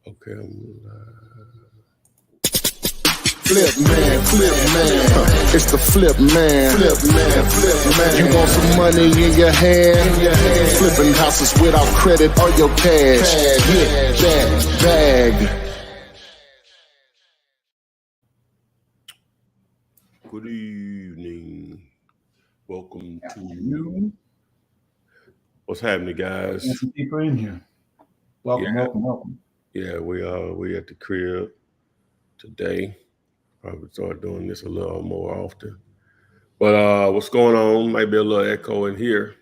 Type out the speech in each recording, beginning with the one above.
Okay, Flip man, it's the flip man. You want some money in your hand? Flipping houses without credit or your cash. Get that bag. good evening. Welcome to what's happening, guys. There's some people in here. Welcome. Yeah, we at the crib today. Probably start doing this a little more often. But what's going on? Might be a little echo in here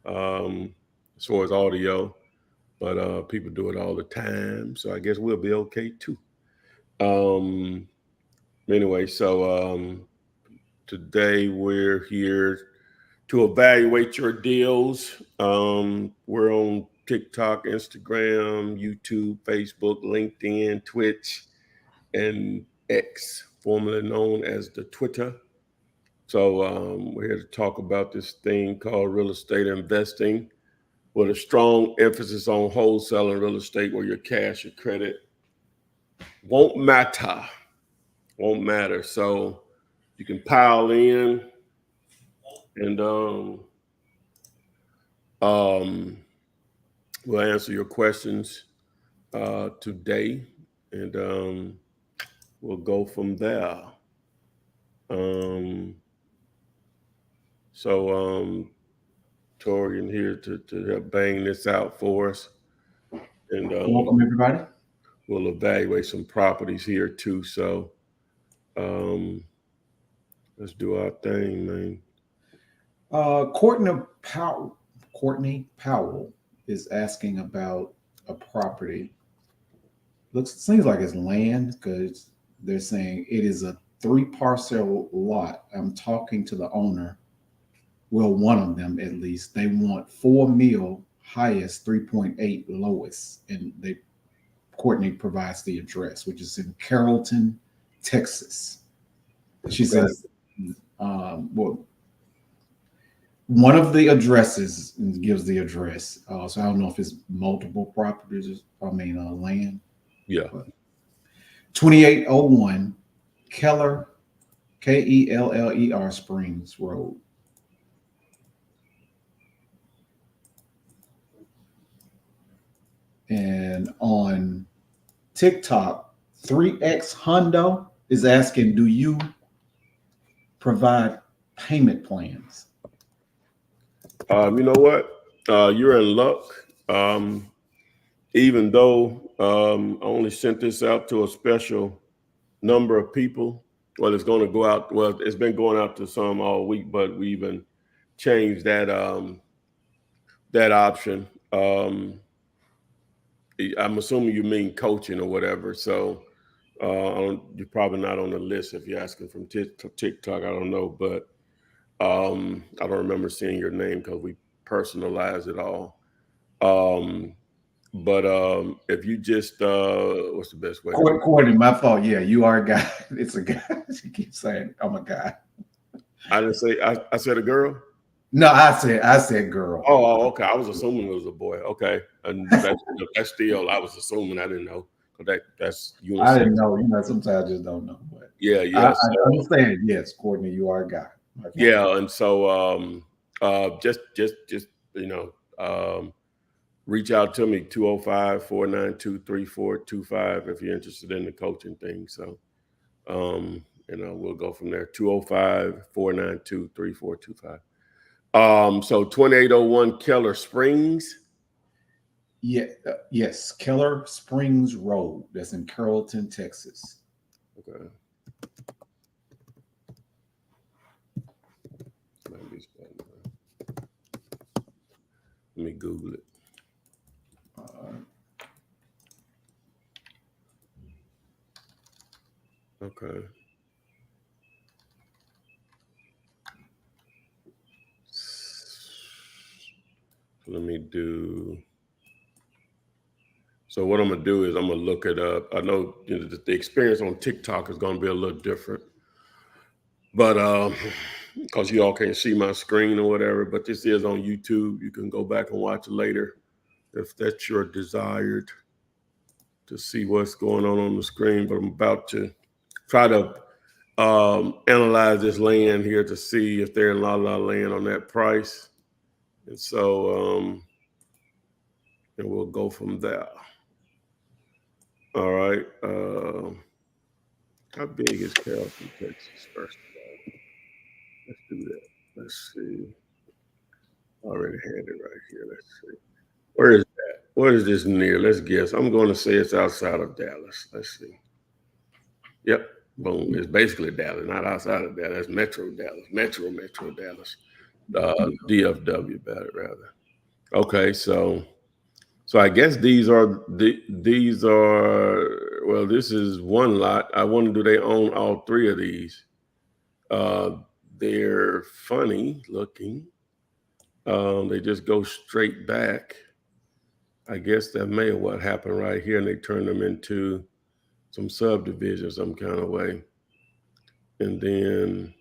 as far as audio, but people do it all the time, so I guess we'll be okay too. Anyway, so today we're here to evaluate your deals. We're on TikTok, Instagram, YouTube, Facebook, LinkedIn, Twitch, and X, formerly known as the Twitter. So we're here to talk about this thing called real estate investing with a strong emphasis on wholesaling real estate where your cash or credit won't matter. So you can pile in and we'll answer your questions today, and we'll go from there. So Torian here to help bang this out for us, and Welcome everybody. We'll evaluate some properties here too. So let's do our thing, man. Courtney Powell is asking about a property. Seems like it's land because they're saying it is a 3-parcel lot. I'm talking to the owner. Well, one of them at least. They want $4 million highest, 3.8 lowest, and Courtney provides the address, which is in Carrollton, Texas. She says, well, one of the addresses gives the address. So I don't know if it's multiple properties. Land. Yeah. 2801 Keller, Keller Springs Road. And on TikTok, 3X Hondo is asking, do you provide payment plans? You know what? You're in luck. Even though I only sent this out to a special number of people. Well, it's going to go out. Well, it's been going out to some all week, but we even changed that that option. I'm assuming you mean coaching or whatever. So you're probably not on the list if you're asking from TikTok. I don't know, but I don't remember seeing your name because we personalize it all. But if you just what's the best way? Courtney, my fault. Yeah, you are a guy. It's a guy. She keeps saying I'm a guy. I didn't say I said a girl. No, I said girl. Oh, okay. I was assuming it was a boy. Okay, and that's still I was assuming. I didn't know. That's you. I didn't know. Sometimes I just don't know. But yeah. I understand. Yes, Courtney, you are a guy. Yeah, and so just reach out to me 205-492-3425 if you're interested in the coaching thing. So we'll go from there. 205-492-3425. So 2801 Keller Springs. Yeah, yes, Keller Springs Road. That's in Carrollton, Texas. Okay. Let me Google it. Okay. Let me do. So what I'm gonna do is I'm gonna look it up. I know the experience on TikTok is gonna be a little different, but because you all can't see my screen or whatever, but this is on YouTube. You can go back and watch it later if that's your desired to see what's going on the screen. But I'm about to try to analyze this land here to see if they're in La La Land on that price. And so, and we'll go from there. All right. How big is Carrollton, Texas, first of all? Let's do that. Let's see. I already had it right here. Let's see. Where is that? What is this near? Let's guess. I'm going to say it's outside of Dallas. Let's see. Yep. Boom. It's basically Dallas, not outside of Dallas. That's Metro Dallas. Metro Dallas. DFW, rather. Okay, so I guess these are well, this is one lot. I wonder, do they own all three of these? They're funny looking. They just go straight back. I guess that may have what happened right here, and they turned them into some subdivision some kind of way. And then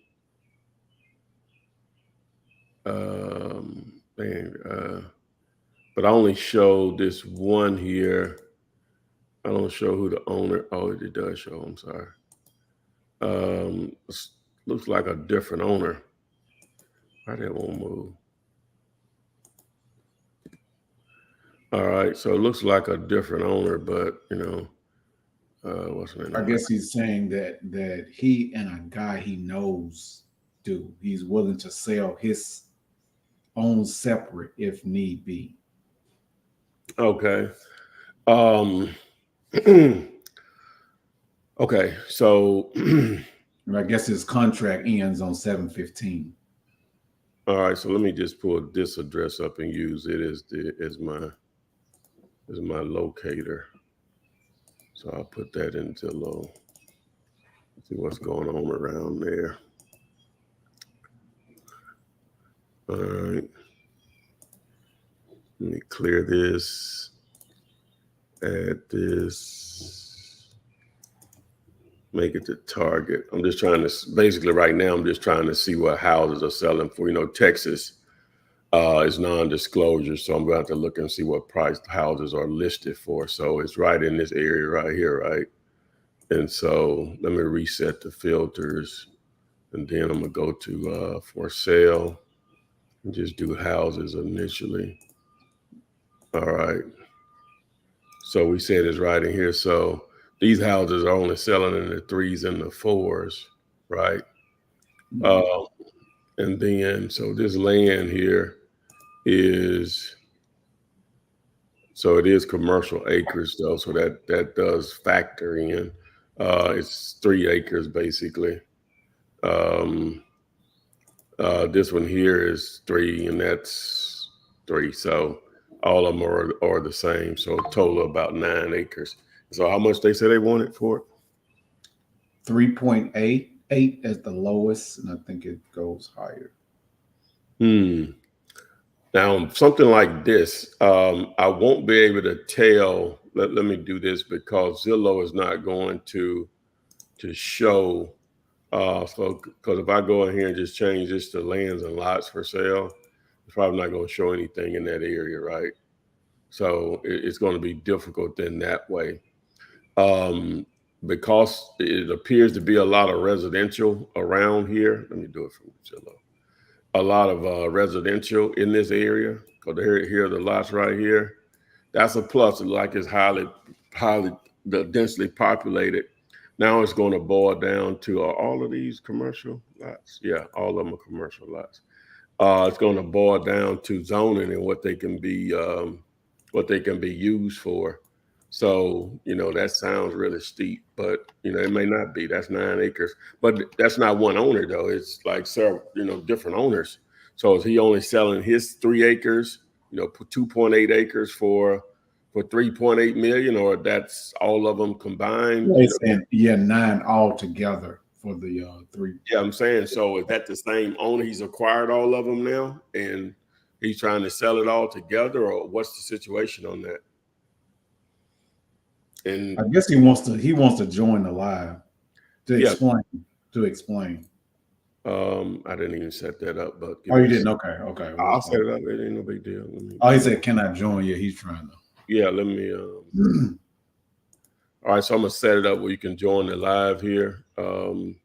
but I only show this one here. I don't show who the owner. Oh, it does show. I'm sorry. Looks like a different owner. Why that won't move? All right, so it looks like a different owner, but you know, what's the name? I guess he's saying that he and a guy he knows do. He's willing to sell his own separate if need be. Okay. Okay, so And I guess his contract ends on 7/15. All right, so let me just pull this address up and use it as my locator. So I'll put that into low. See what's going on around there. All right. Let me clear this. Add this. Make it the target. I'm just trying to, basically right now, I'm just trying to see what houses are selling for. You know, Texas is non-disclosure, so I'm going to have to look and see what price houses are listed for. So it's right in this area right here, right? And so let me reset the filters, and then I'm going to go to for sale and just do houses initially. All right. So we said it's right in here. So these houses are only selling in the 3s and the 4s, right? And then, so this land here is, so it is commercial acres though. So that does factor in. It's 3 acres basically. This one here is 3 and that's 3. So all of them are the same. So a total of about 9 acres. So how much they say they want it for? 3.88 as the lowest, and I think it goes higher. Now, something like this, I won't be able to tell. Let me do this because Zillow is not going to show. So, because if I go in here and just change this to lands and lots for sale, it's probably not going to show anything in that area, right? So it's going to be difficult in that way. Because it appears to be a lot of residential around here. Let me do it from Zillow. A lot of residential in this area. Because here are the lots right here. That's a plus. Like it's highly densely populated. Now it's going to boil down to all of these commercial lots. Yeah, all of them are commercial lots. It's going to boil down to zoning and what they can be used for. So, you know, that sounds really steep, but, you know, it may not be. That's 9 acres. But that's not one owner, though. It's like several, you know, different owners. So is he only selling his 3 acres, you know, 2.8 acres for 3.8 million, or that's all of them combined? Yeah, 9 altogether for the 3. Yeah, I'm saying, so is that the same owner? He's acquired all of them now, and he's trying to sell it all together, or what's the situation on that? And I guess he wants to join the live to explain. I didn't even set that up, but Oh, you didn't? Okay. Okay. I'll set it up. It ain't no big deal. Oh, he said, "Can I join you?" He's trying to. Yeah, let me. All right, so I'm gonna set it up where you can join the live here. Let me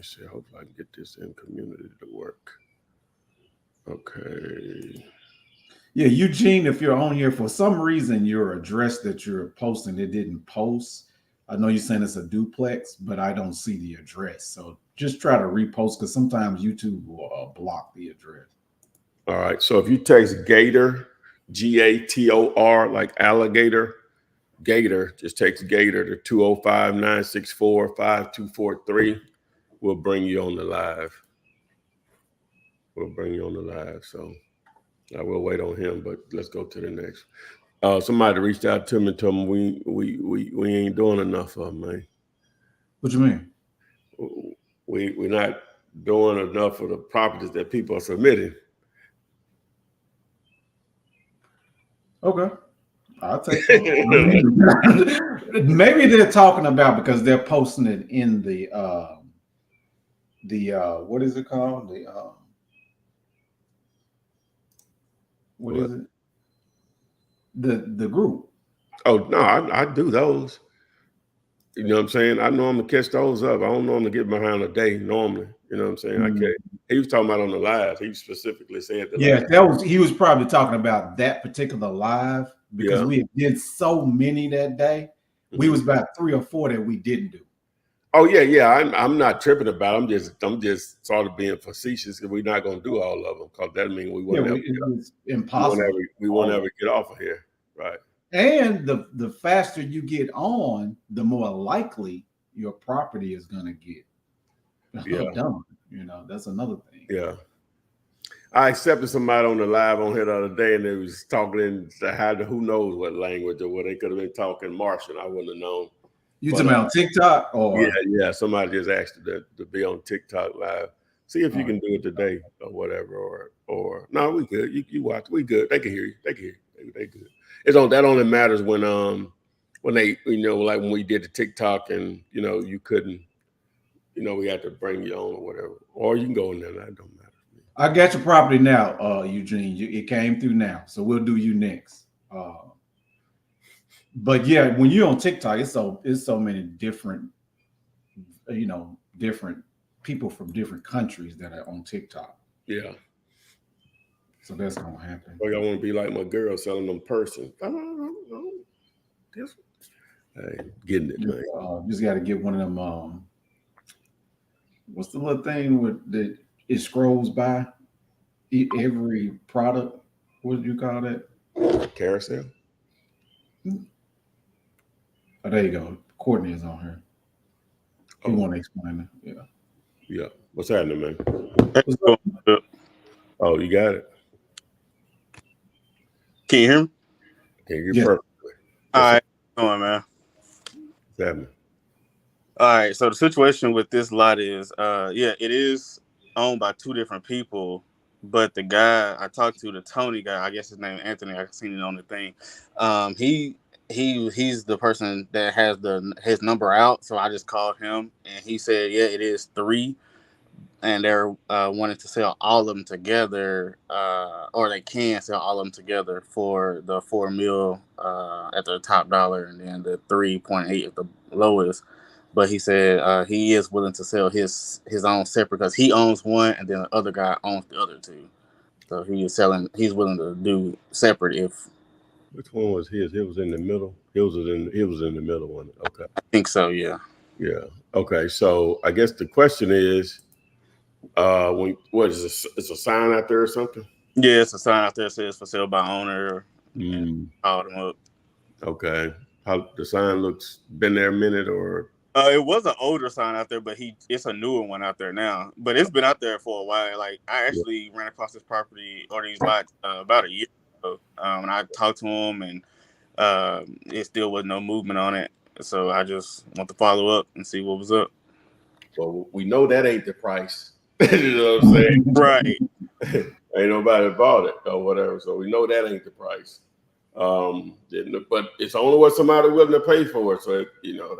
see. Hopefully, I can get this in community to work. Okay. Yeah, Eugene, if you're on here for some reason, your address that you're posting it didn't post. I know you're saying it's a duplex, but I don't see the address. So just try to repost because sometimes YouTube will block the address. All right. So if you text Gator, Gator, like alligator, Gator, just text Gator to 205-964-5243. We'll bring you on the live. So I will wait on him, but let's go to the next. Somebody reached out to me and told me we ain't doing enough of them, man. What you mean? We're not doing enough of the properties that people are submitting. Okay. I'll take it. Maybe they're talking about because they're posting it in the what is it called? What is it? The group. Oh no, I do those. You know what I'm saying? I normally catch those up. I don't normally get behind a day normally. You know what I'm saying? I can't. He was talking about on the live. He specifically said that. Yeah, he was probably talking about that particular live because we did so many that day. We was about 3 or 4 that we didn't do. Oh yeah. I'm not tripping about it. I'm just sort of being facetious because we're not gonna do all of them because that means we won't ever. It's impossible. We won't ever get off of here, right? And the faster you get on, the more likely your property is gonna get done. You know, that's another thing. Yeah. I accepted somebody on the live on here the other day, and they was talking in who knows what language or what they could have been talking Martian. I wouldn't have known. You talking about TikTok or yeah. Somebody just asked to be on TikTok live. See if you can do it today or whatever. Or no, we good. You watch. We good. They can hear you. They good. That only matters when they like when we did the TikTok and you couldn't we had to bring you on or whatever. Or you can go in there. That don't matter. I got your property now, Eugene. It came through now, so we'll do you next. But yeah, when you're on TikTok, it's so many different, different people from different countries that are on TikTok. Yeah. So that's gonna happen. Like I want to be like my girl selling them person. Hey, getting it, man. Just got to get one of them. What's the little thing that it scrolls by every product? What do you call that? Carousel. Oh, there you go. Courtney is on here. You want to explain it? Yeah. What's happening, man? Oh, you got it. Can you hear me? Can you hear perfectly? All right. What's going on, man? What's happening? All right. So the situation with this lot is, it is owned by 2 different people, but the guy I talked to, the Tony guy, I guess his name is Anthony. I've seen it on the thing. He's the person that has his number out. So I just called him and he said, yeah, it is 3. And they're wanting to sell all of them together, or they can sell all of them together for the $4 million at the top dollar, and then the 3.8 at the lowest. But he said he is willing to sell his own separate because he owns one, and then the other guy owns the other 2. So he's willing to do separate if. Which one was his? It was in the middle. It was in the middle one. Okay. I think so. Yeah. Yeah. Okay. So I guess the question is, what is this? It's a sign out there or something? Yeah, it's a sign out there that says for sale by owner. Call them up. Okay. How the sign looks? Been there a minute or? It was an older sign out there, but it's a newer one out there now. But it's been out there for a while. Like I actually ran across this property or these lots about a year ago. And I talked to him, and it still was no movement on it. So I just want to follow up and see what was up. Well, we know that ain't the price. You know what I'm saying? Right. Ain't nobody bought it or whatever. So we know that ain't the price. But it's only what somebody willing to pay for it. So we know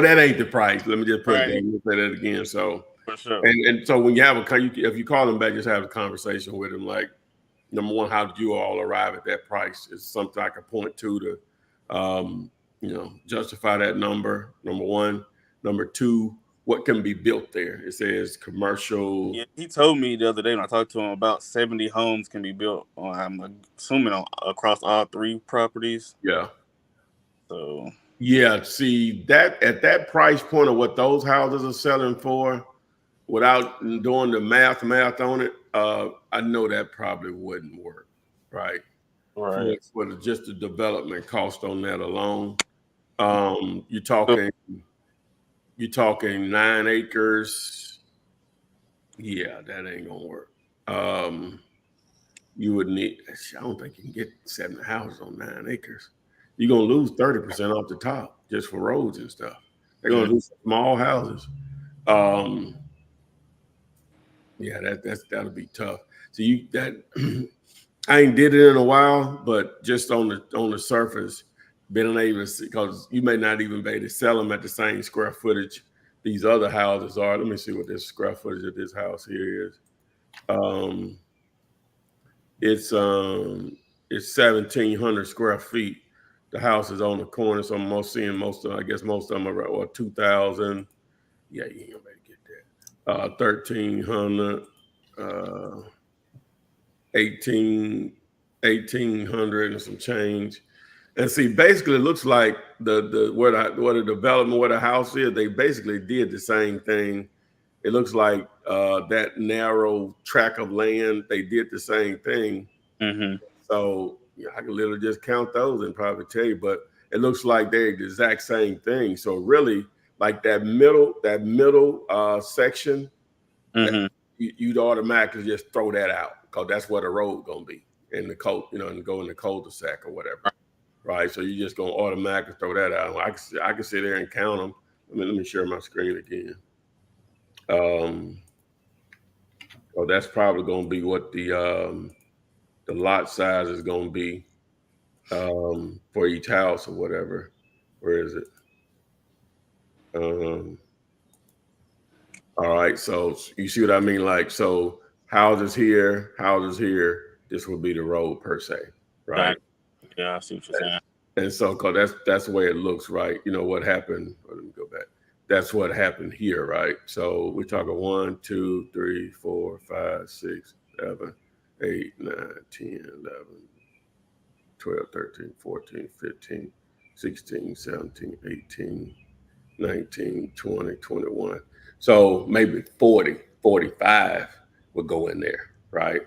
that ain't the price. Let me just put Right. it. Let me say that again. So For sure. and so when you have if you call them back, just have a conversation with them. Like, number one, how did you all arrive at that price? It's something I can point to justify that number. Number one. Number two, what can be built there? It says commercial. Yeah, he told me the other day when I talked to him about 70 homes can be built on, I'm assuming across all 3 properties. Yeah. So yeah, see that at that price point of what those houses are selling for, without doing the math on it, I know that probably wouldn't work, right? right. For just the development cost on that alone. You're talking 9 acres. Yeah, that ain't gonna work. You would need. I don't think you can get 7 houses on 9 acres. You're gonna lose 30% off the top just for roads and stuff. They're gonna do small houses. Yeah, that'll be tough. So I ain't did it in a while, but just on the surface, been unable to see, because you may not even be able to sell them at the same square footage these other houses are. Let me see what this square footage of this house here is. It's 1,700 square feet. The house is on the corner, so I'm seeing most of them are around 2,000. Yeah, you ain't gonna be able to get that. 1,300, 1,800 and some change. And see, basically, it looks like where the development, where the house is, they basically did the same thing. It looks like that narrow tract of land, they did the same thing. Mm-hmm. So I can literally just count those and probably tell you, but it looks like they're the exact same thing. So really, like that middle section, Mm-hmm. you'd automatically just throw that out, because that's where the road gonna be in the and go in the cul-de-sac or whatever, right? So you're just gonna automatically throw that out. I can sit there and count them. Let me share my screen again. So that's probably gonna be what the lot size is gonna be for each house or whatever. Where is it? All right, so you see what I mean? Like, so houses here, this would be the road per se, right? Yeah, I see what you're saying. And so, cause that's the way it looks, right? You know what happened? Let me go back. That's what happened here, right? So we're talking 1, 2, 3, 4, 5, 6, 7, 8, 9, 10, 11, 12, 13, 14, 15, 16, 17, 18, 19, 20, 21. So maybe 40, 45 would go in there, right?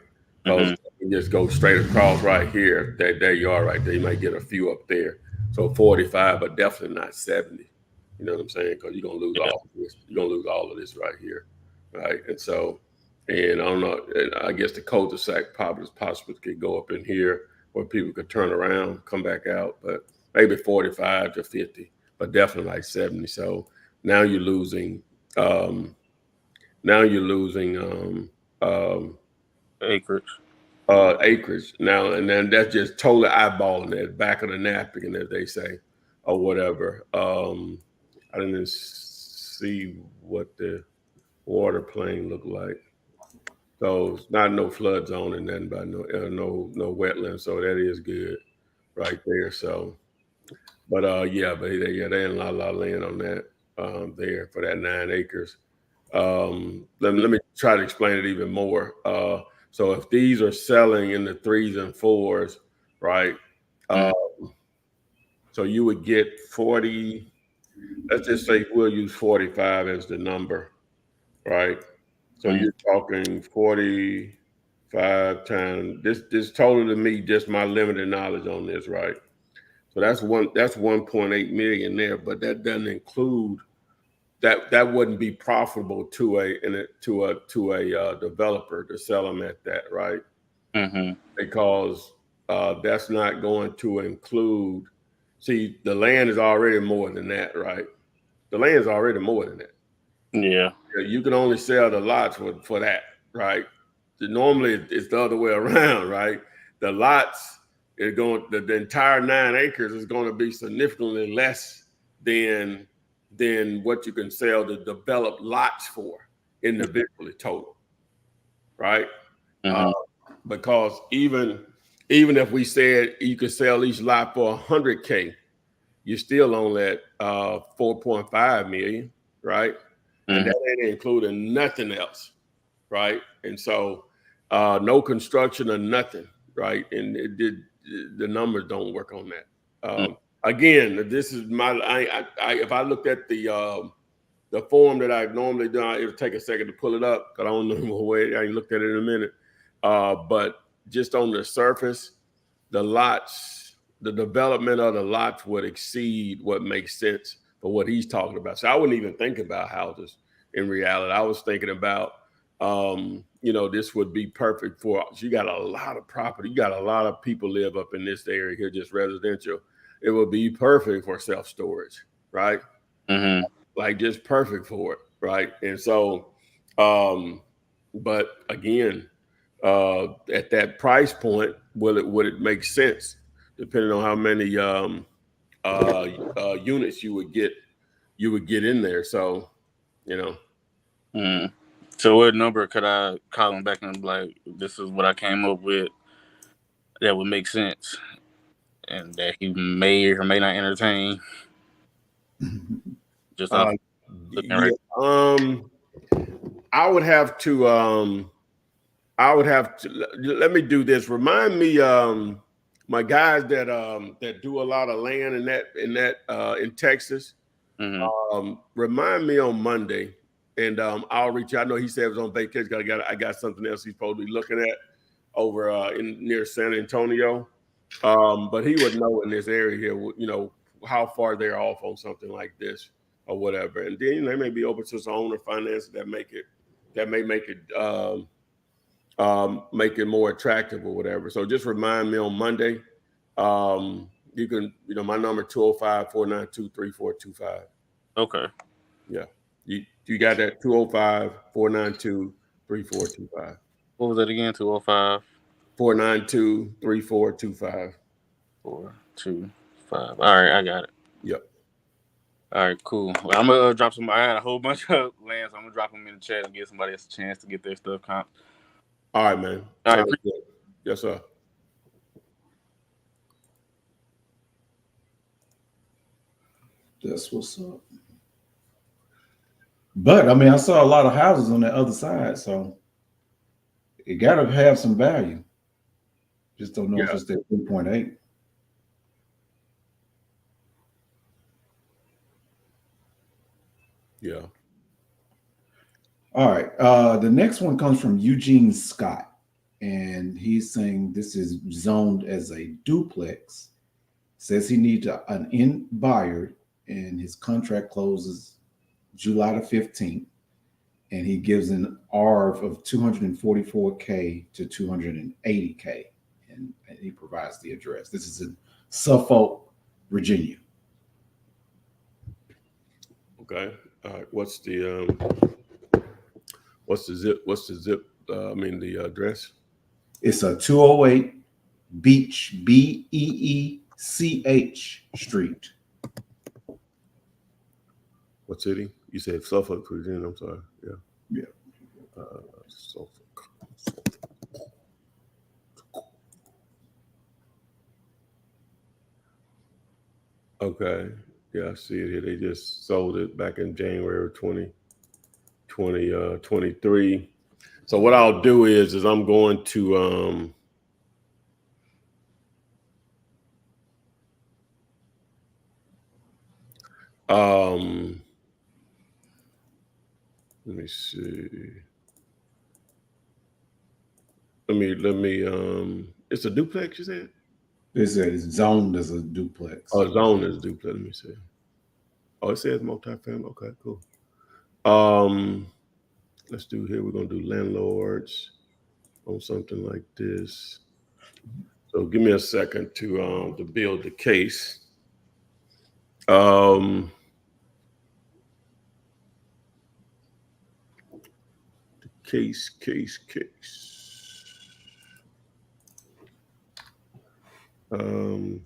So you just go straight across right here. There you are right there. You might get a few up there. So 45, but definitely not 70. You know what I'm saying? Because you're gonna lose all of this. You're gonna lose all of this right here, right? And so, and I don't know. I guess the cul-de-sac possibly could go up in here where people could turn around, come back out, but maybe 45 to 50, but definitely like 70. So now you're losing. Acreage. Acreage now, and then that's just totally eyeballing it, back of the napkin, as they say, or whatever. I didn't see what the water plane looked like. So it's not no flood zone and nothing, but no wetlands. So that is good right there. So, but they ain't a lot of land on that there for that 9 acres. Let me try to explain it even more. So if these are selling in the 3s and 4s, right? So you would get 40. Let's just say we'll use 45 as the number, right? So you're talking 45 times this total to me, just my limited knowledge on this, right? So that's 1.8 million there, but that doesn't include that wouldn't be profitable to a developer to sell them at that, right? Because that's not going to include. See, the land is already more than that, right? The land is already more than that. Yeah. You can only sell the lots for that, right? normally it's the other way around, right? The lots are going, the entire 9 acres is going to be significantly less than what you can sell the developed lots for individually total, right? Because even if we said you could sell each lot for $100K, you're still on that 4.5 million, right? And that ain't including nothing else, right? And so no construction or nothing, right? And the numbers don't work on that. Again, this is my if I looked at the form that I normally do, it'll take a second to pull it up because I don't know where I ain't looked at it in a minute. But just on the surface, the lots, the development of the lots would exceed what makes sense for what he's talking about. So I wouldn't even think about houses in reality. I was thinking about, this would be perfect for, you got a lot of property. You got a lot of people live up in this area here, just residential. It would be perfect for self-storage, right? Like just perfect for it, right? And so, but again, at that price point, would it make sense depending on how many units you would get in there? So, So what number could I call him back and be like, this is what I came up with that would make sense and that he may or may not entertain? Just off looking right. I would have to let me do this. Remind me, my guys that do a lot of land in Texas. Remind me on Monday, and I'll reach out. I know he said he was on vacation. I got something else he's supposed to be looking at over near San Antonio. But he would know in this area here, how far they're off on something like this or whatever. And then they may be open to some owner finance that may make it more attractive or whatever. So just remind me on Monday. You can, my number 205-492-3425. Okay. Yeah. You got that 205-492-3425. What was that again? 205 492-3425. 425. All right, I got it. Yep. All right, cool. Well, I'm gonna drop some. I had a whole bunch of lands. So I'm gonna drop them in the chat and give somebody else a chance to get their stuff comped. All right, man. All right. Good. Yes, sir. That's what's up. But I mean, I saw a lot of houses on the other side, so it got to have some value. Just don't know if it's that 3.8. Yeah. All right. The next one comes from Eugene Scott, and he's saying this is zoned as a duplex. Says he needs an end buyer, and his contract closes July the 15th, and he gives an ARV of $244K to $280K, and he provides the address. This is in Suffolk, Virginia. Okay. All right. What's the zip? The address? It's a 208 Beach, Beech Street. What city? You said Suffolk, Virginia. I'm sorry. Yeah. Yeah. Suffolk. Okay. Yeah, I see it here. They just sold it back in January of 2023. So what I'll do is I'm going to let me see. Let me it's a duplex, you said? It's zoned as a duplex. Oh, zoned as a duplex. Let me see. Oh, it says multifamily. Okay, cool. Let's do here. We're gonna do landlords on something like this. So give me a second to build the case. Case. Um,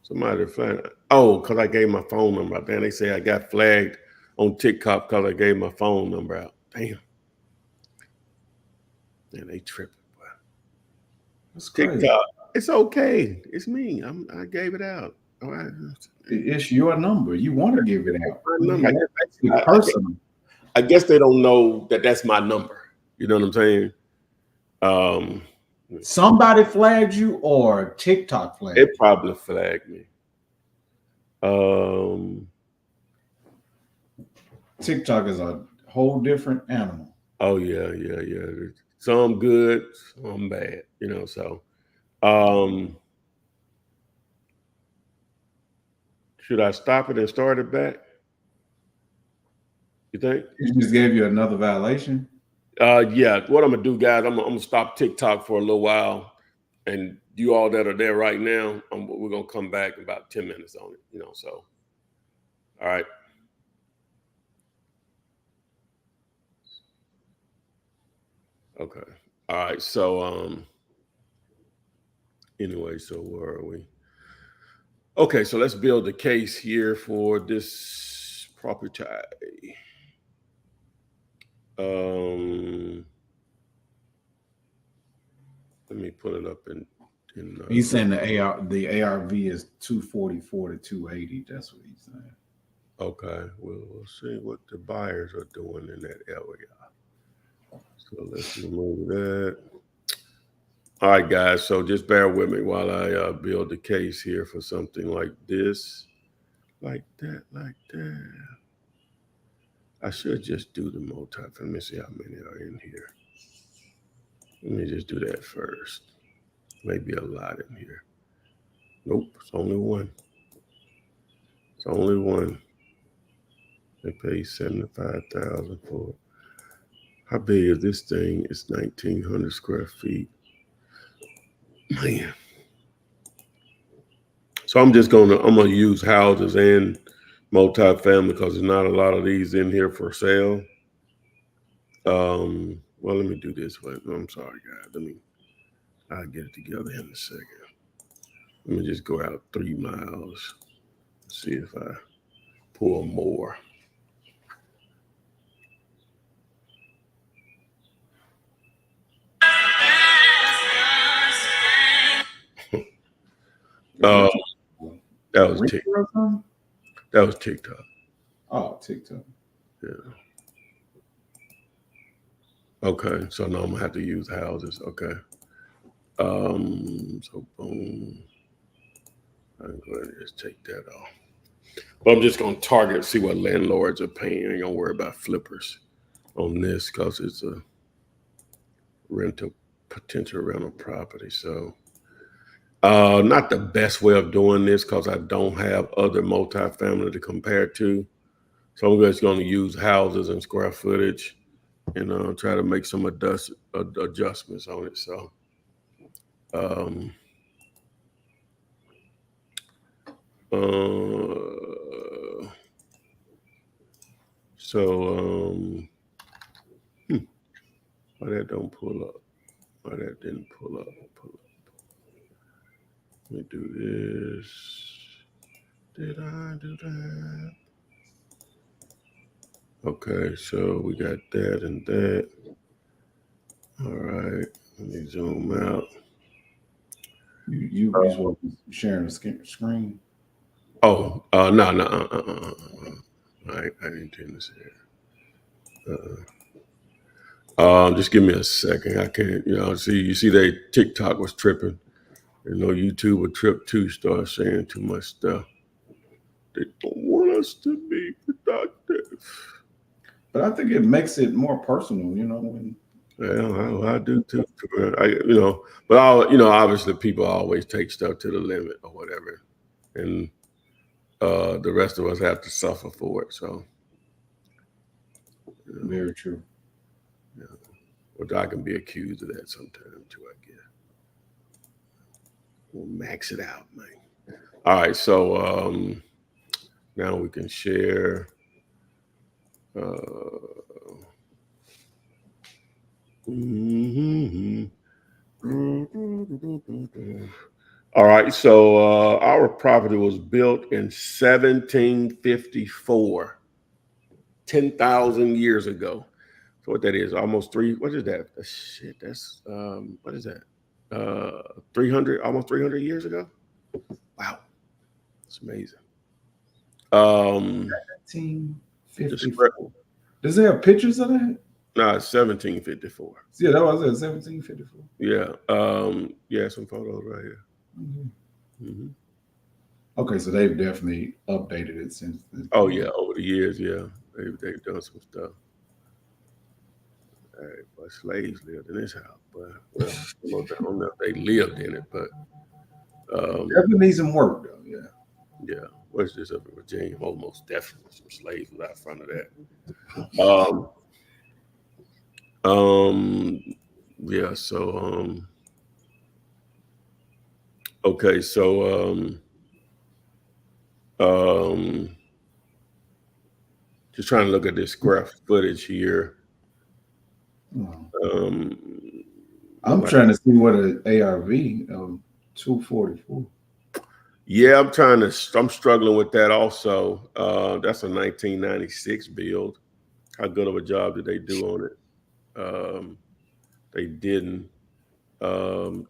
Somebody flagged. Oh, because I gave my phone number out. Then they say I got flagged on TikTok because I gave my phone number out. Damn. Man, they tripping. Boy. That's crazy. TikTok. It's okay. It's me. I gave it out. All right. It's your number. You want to give it out. My number. It's personal. I guess they don't know that that's my number. You know what I'm saying? Somebody flagged you or TikTok flagged It probably flagged me. TikTok is a whole different animal. Oh yeah. Some good, some bad. You know, so should I stop it and start it back? You think? It just gave you another violation. Yeah. What I'm gonna do, guys? I'm gonna stop TikTok for a little while, and you all that are there right now, we're gonna come back in about 10 minutes on it. You know, so all right. Okay. All right. So anyway, so where are we? Okay, so let's build the case here for this property. Let me put it up in He's saying the ARV is 244 to 280. That's what he's saying. Okay, we'll see what the buyers are doing in that area. So let's remove that. All right, guys. So just bear with me while I build the case here for something like this, like that. I should just do the multi. Let me see how many are in here. Let me just do that first. Maybe a lot in here. Nope, it's only one. It's only one. They pay $75,000 for it. How big is this thing? It's 1,900 square feet. Man. So I'm gonna use houses and multifamily because there's not a lot of these in here for sale. Well, let me do this way. I'm sorry, guys. I'll get it together in a second. Let me just go out 3 miles. See if I pull more. That was TikTok. That was TikTok. Oh, TikTok. Yeah. Okay, so now I'm gonna have to use houses. Okay. So boom. I'm going to just take that off. But I'm just gonna target, see what landlords are paying. I ain't gonna worry about flippers on this because it's a potential rental property. So not the best way of doing this because I don't have other multifamily to compare to. So I'm just going to use houses and square footage and try to make some adjustments on it. So why that don't pull up? Why that didn't pull up? Let me do this. Did I do that? Okay, so we got that and that. All right, let me zoom out. You sharing the screen? Oh, no. I didn't intend to say it. Just give me a second. I can't, you see that TikTok was tripping. YouTube would trip too, start saying too much stuff. They don't want us to be productive. But I think it makes it more personal, when I do too. But obviously people always take stuff to the limit or whatever. And the rest of us have to suffer for it. So very true. Yeah. But I can be accused of that sometimes too, I guess. We'll max it out, man. All right, so now we can share. Mhm. All right, so our property was built in 1754, 10,000 years ago. So what that is, almost three. What is that? Shit, that's what is that? 300, almost 300 years ago. Wow, it's amazing. The script, 1954. Does it have pictures of that? no, it's 1754. Yeah, that was it. 1754. Yeah, yeah, some photos right here. Mm-hmm. Okay, so they've definitely updated it since then. Oh yeah, over the years, yeah, they've done some stuff. Hey, but slaves lived in this house, but well, I don't know if they lived in it, but Definitely needs some work though. Yeah. yeah. What's this up in Virginia? Almost definitely some slaves was out front of that. Yeah. So okay. So just trying to look at this square footage here. I'm trying to see what an ARV of 244. Yeah, I'm struggling with that also. That's a 1996 build. How good of a job did they do on it? They didn't. And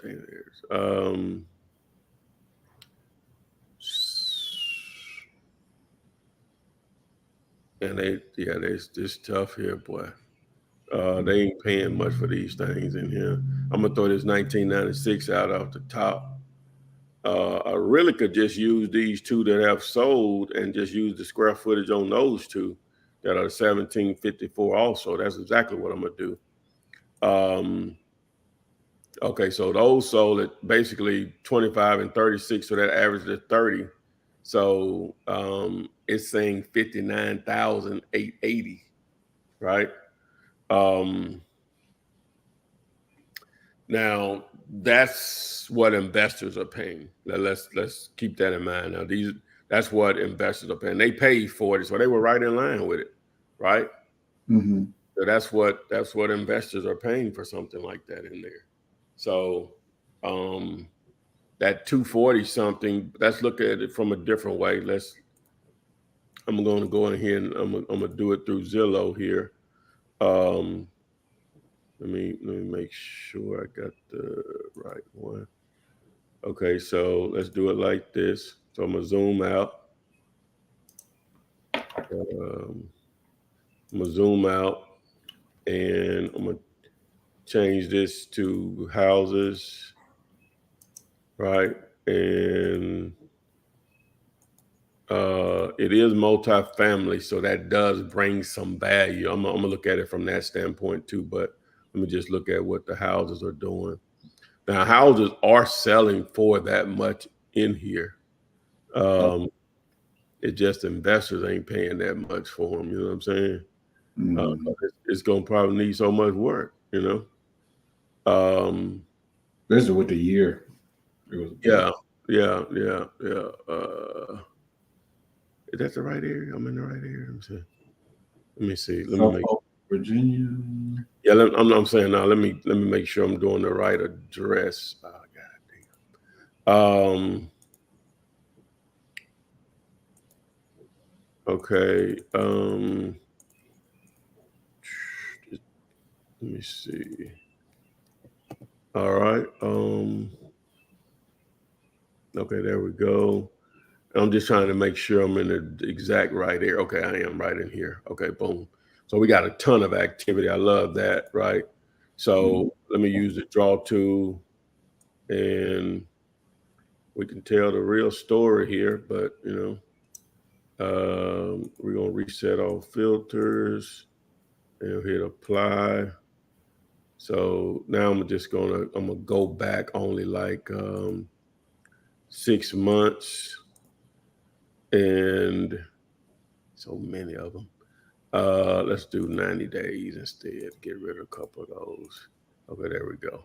this tough here, boy. They ain't paying much for these things in here. I'm gonna throw this 1996 out off the top. I really could just use these two that have sold and just use the square footage on those two that are 1754 also. That's exactly what I'm gonna do. Okay, so those sold at basically 25 and 36, so that averaged at 30. So it's saying 59,880, right? Now that's what investors are paying. Let's keep that in mind. Now that's what investors are paying. They paid for it, so they were right in line with it, right? Mm-hmm. So that's what investors are paying for something like that in there. So that 240 something, let's look at it from a different way. I'm going to go in here and I'm going to do it through Zillow here. Let me make sure I got the right one. Okay, so let's do it like this. So I'm gonna zoom out. I'm gonna zoom out, and I'm gonna change this to houses, right? And it is multifamily, so that does bring some value. I'm gonna look at it from that standpoint too, but let me just look at what the houses are doing. Now, houses are selling for that much in here. It just investors ain't paying that much for them. You know what I'm saying? Mm-hmm. It's gonna probably need so much work. You know. Especially with the year. It was Yeah. Is that the right area? I'm in the right area. Let me see. Let me make. Virginia. Yeah, I'm saying now. Let me make sure I'm doing the right address. Oh, God damn. Okay. Let me see. All right. Okay, there we go. I'm just trying to make sure I'm in the exact right area. Okay, I am right in here. Okay, boom. So we got a ton of activity. I love that, right? So let me use the draw tool and we can tell the real story here, but we're gonna reset all filters and hit apply. So now I'm gonna go back only like 6 months, and so many of them. Let's do 90 days instead. Get rid of a couple of those. Okay, there we go.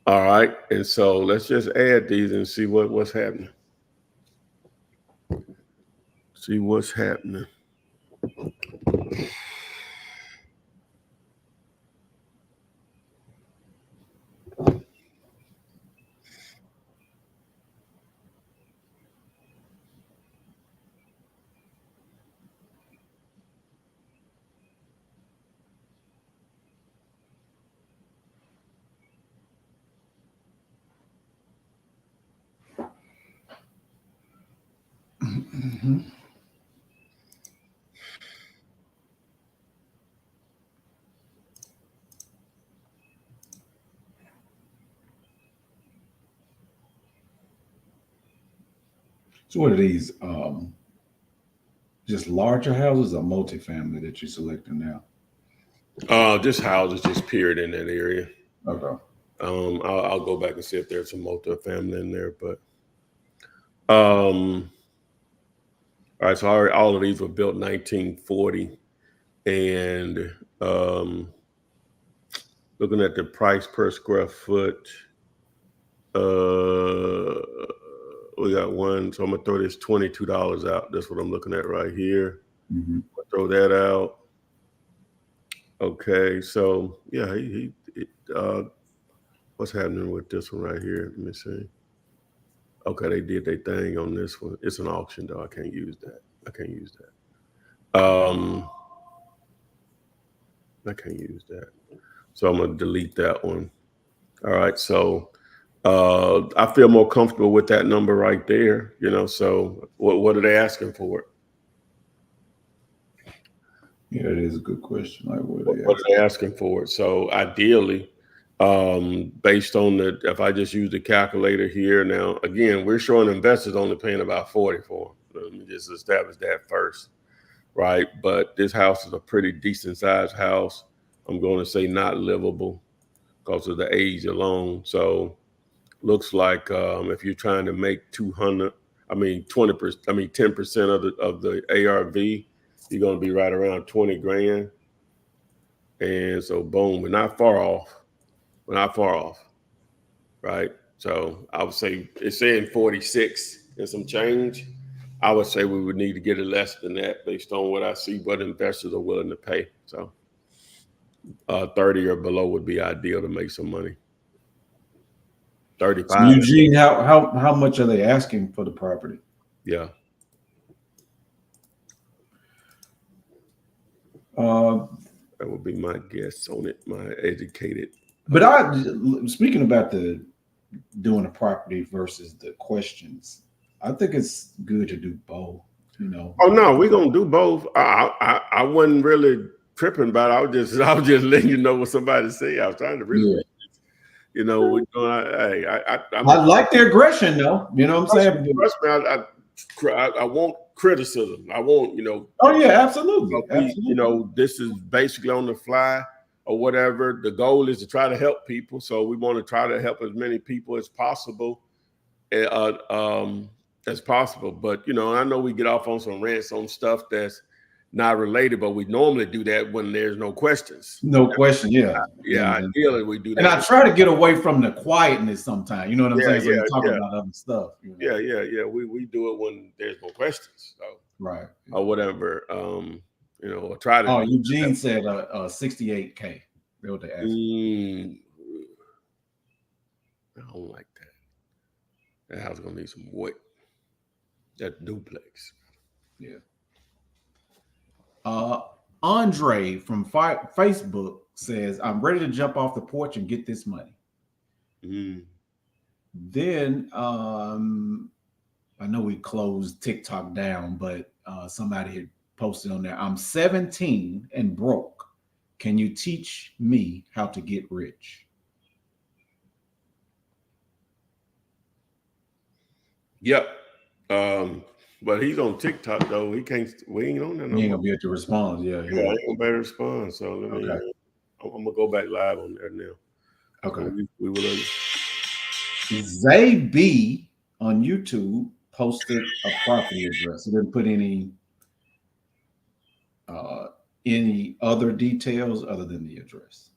All right, and so let's just add these and see what's happening. See what's happening. Mm-hmm. So what are these? Just larger houses or multifamily that you're selecting now? Just houses, just period in that area. Okay. I'll go back and see if there's some multifamily in there, but all right. So all of these were built 1940, and looking at the price per square foot, we got one. So I'm gonna throw this $22 out. That's what I'm looking at right here. Mm-hmm. Throw that out. Okay, so yeah, what's happening with this one right here? Let me see. Okay, they did their thing on this one. It's an auction though. I can't use that. I can't use that. I can't use that. So I'm gonna delete that one. All right. So I feel more comfortable with that number right there. So what are they asking for? Yeah, that is a good question. Like, what are they What are asking? they asking for? So ideally, based on if I just use the calculator here now, again, we're showing investors only paying about 40 for them. Let me just establish that first, right? But this house is a pretty decent sized house. I'm going to say not livable because of the age alone. So looks like if you're trying to make 200, 20%, 10% of the ARV, you're going to be right around 20 grand. And so, boom, we're not far off. We're not far off, right? So I would say it's saying 46 and some change. I would say we would need to get it less than that based on what I see, what investors are willing to pay. So 30 or below would be ideal to make some money. So 35. Eugene, how much are they asking for the property? Yeah. That would be my guess on it, my educated. But speaking about doing a property versus the questions, I think it's good to do both. Oh no, we're gonna do both. I wasn't really tripping about it. I was just letting you know what somebody say. I was trying to really, we're doing. I like the aggression, though. You know what I'm saying? Trust me, I want criticism. I want, Oh yeah, absolutely, this is basically on the fly or whatever. The goal is to try to help people, so we want to try to help as many people as possible. As possible. But I know we get off on some rants on stuff that's not related, but we normally do that when there's no questions. No question, yeah. Ideally we do that. And I try to get away from the quietness sometimes. You know what I'm saying? So you talk about other stuff. Yeah. We do it when there's no questions. So, right. Or whatever. Or try to. Oh, Eugene said 68K. What they asked. I don't like that. That house is gonna need some wood. That duplex. Yeah. Andre from Facebook says, "I'm ready to jump off the porch and get this money." Then I know we closed TikTok down, but somebody had posted on there, "I'm 17 and broke. Can you teach me how to get rich?" Yep. But he's on TikTok though. We ain't on there no more. He ain't gonna be able to respond. Yeah, I ain't gonna be able to respond. So let me. Okay. I'm gonna go back live on there now. Okay. We will. Zay B on YouTube posted a property address. He didn't put any other details other than the address.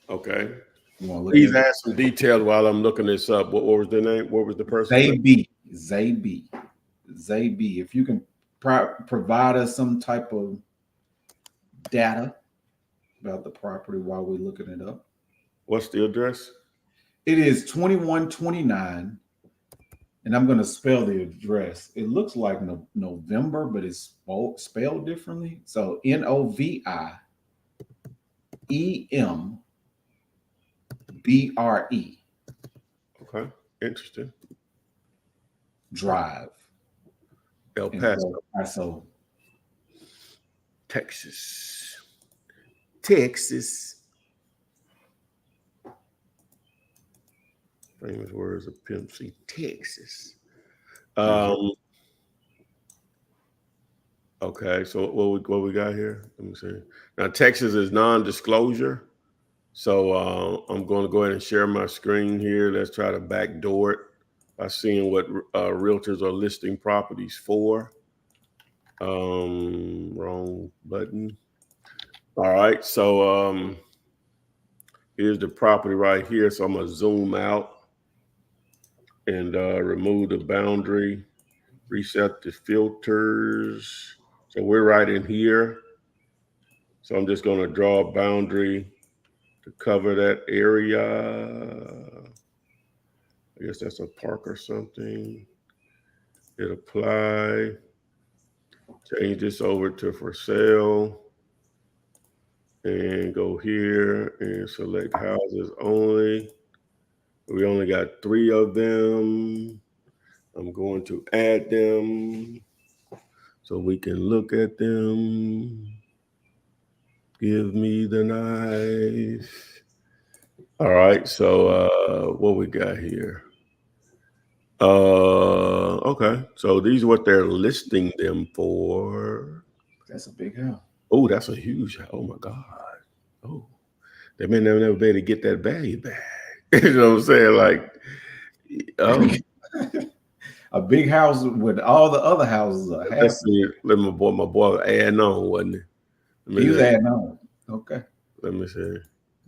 Okay. Please add some details while I'm looking this up. What was the name? What was the person? Zay B. If you can provide us some type of data about the property while we're looking it up. What's the address? It is 2129, and I'm going to spell the address. It looks like November, but it's spelled differently. So NOVIEMBRE. Okay, interesting. Drive El in Paso, Paso. Texas. Texas. Famous words of Pimp C. Texas. Okay, so what we got here? Let me see. Now Texas is non-disclosure, so I'm going to go ahead and share my screen here. Let's try to backdoor it by seeing what realtors are listing properties for. Wrong button. All right, so here's the property right here. So I'm gonna zoom out and remove the boundary, reset the filters. So we're right in here. So I'm just gonna draw a boundary to cover that area. I guess that's a park or something. Hit apply. Change this over to for sale. And go here and select houses only. We only got 3 of them. I'm going to add them so we can look at them. Give me the knife. All right, so what we got here? Okay, so these are what they're listing them for. That's a big house. Oh, that's a huge house. Oh my God. Oh, they may never be able to get that value back. You know what I'm saying? Like, oh. A big house with all the other houses are half. Let's see. Let my boy was adding on, wasn't he? He was adding on. Okay. Let me see.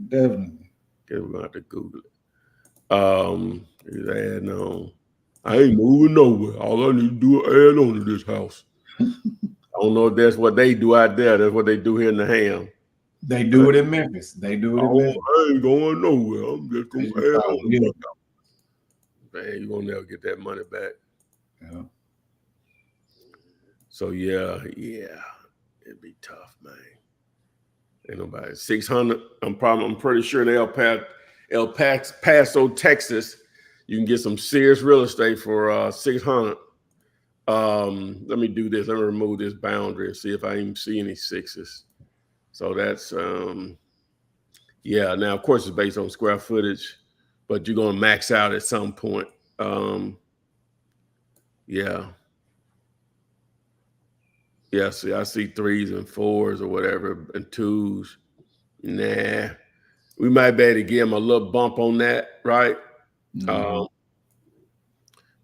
Definitely. Okay, we're gonna have to Google it. He's adding on. I ain't moving nowhere. All I need to do is add on to this house. I don't know if that's what they do out there. That's what they do here in the Ham. They do it in Memphis. They do it in Memphis. I ain't going nowhere. I'm just gonna add on. Yeah. Man, you won't never get that money back. Yeah. So yeah, it'd be tough, man. Ain't nobody 600. I'm pretty sure in El Paso, Texas, you can get some serious real estate for 600. Let me do this. Let me remove this boundary and see if I even see any 6s. So that's yeah. Now of course it's based on square footage, but you're gonna max out at some point. Yeah. Yeah, see, I see 3s and 4s or whatever, and 2s. Nah, we might be able to give them a little bump on that, right? Mm-hmm.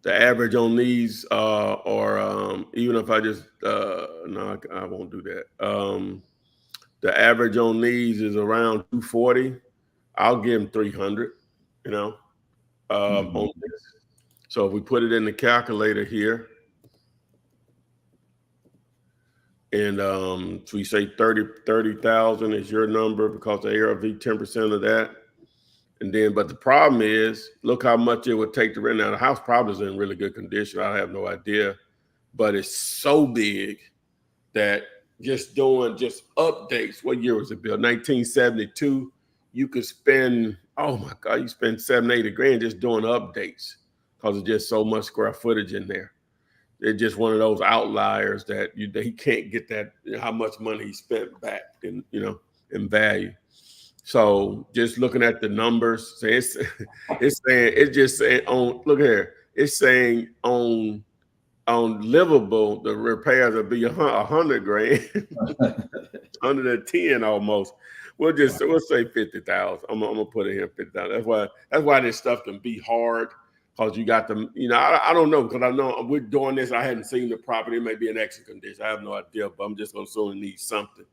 The average on these are, even if I just, no, I won't do that. The average on these is around 240. I'll give them 300, you know, on this. So if we put it in the calculator here, and so we say 30,000 is your number because the ARV 10% of that. And then, but the problem is, look how much it would take to rent. Now the house probably is in really good condition. I have no idea, but it's so big that just doing just updates. What year was it built? 1972. You could spend, oh my God, you spend 780 grand just doing updates because there's just so much square footage in there. It's just one of those outliers that he can't get that, how much money he spent back in, in value. So just looking at the numbers, so it's just saying on, look here, it's saying on livable, the repairs will be 100 grand, 110 almost. We'll say 50,000. I'm gonna put it here 50,000. That's why this stuff can be hard. Because you got them, I don't know, because I know we're doing this. I hadn't seen the property. It may be in excellent condition. I have no idea, but I'm just going to assume it needs something.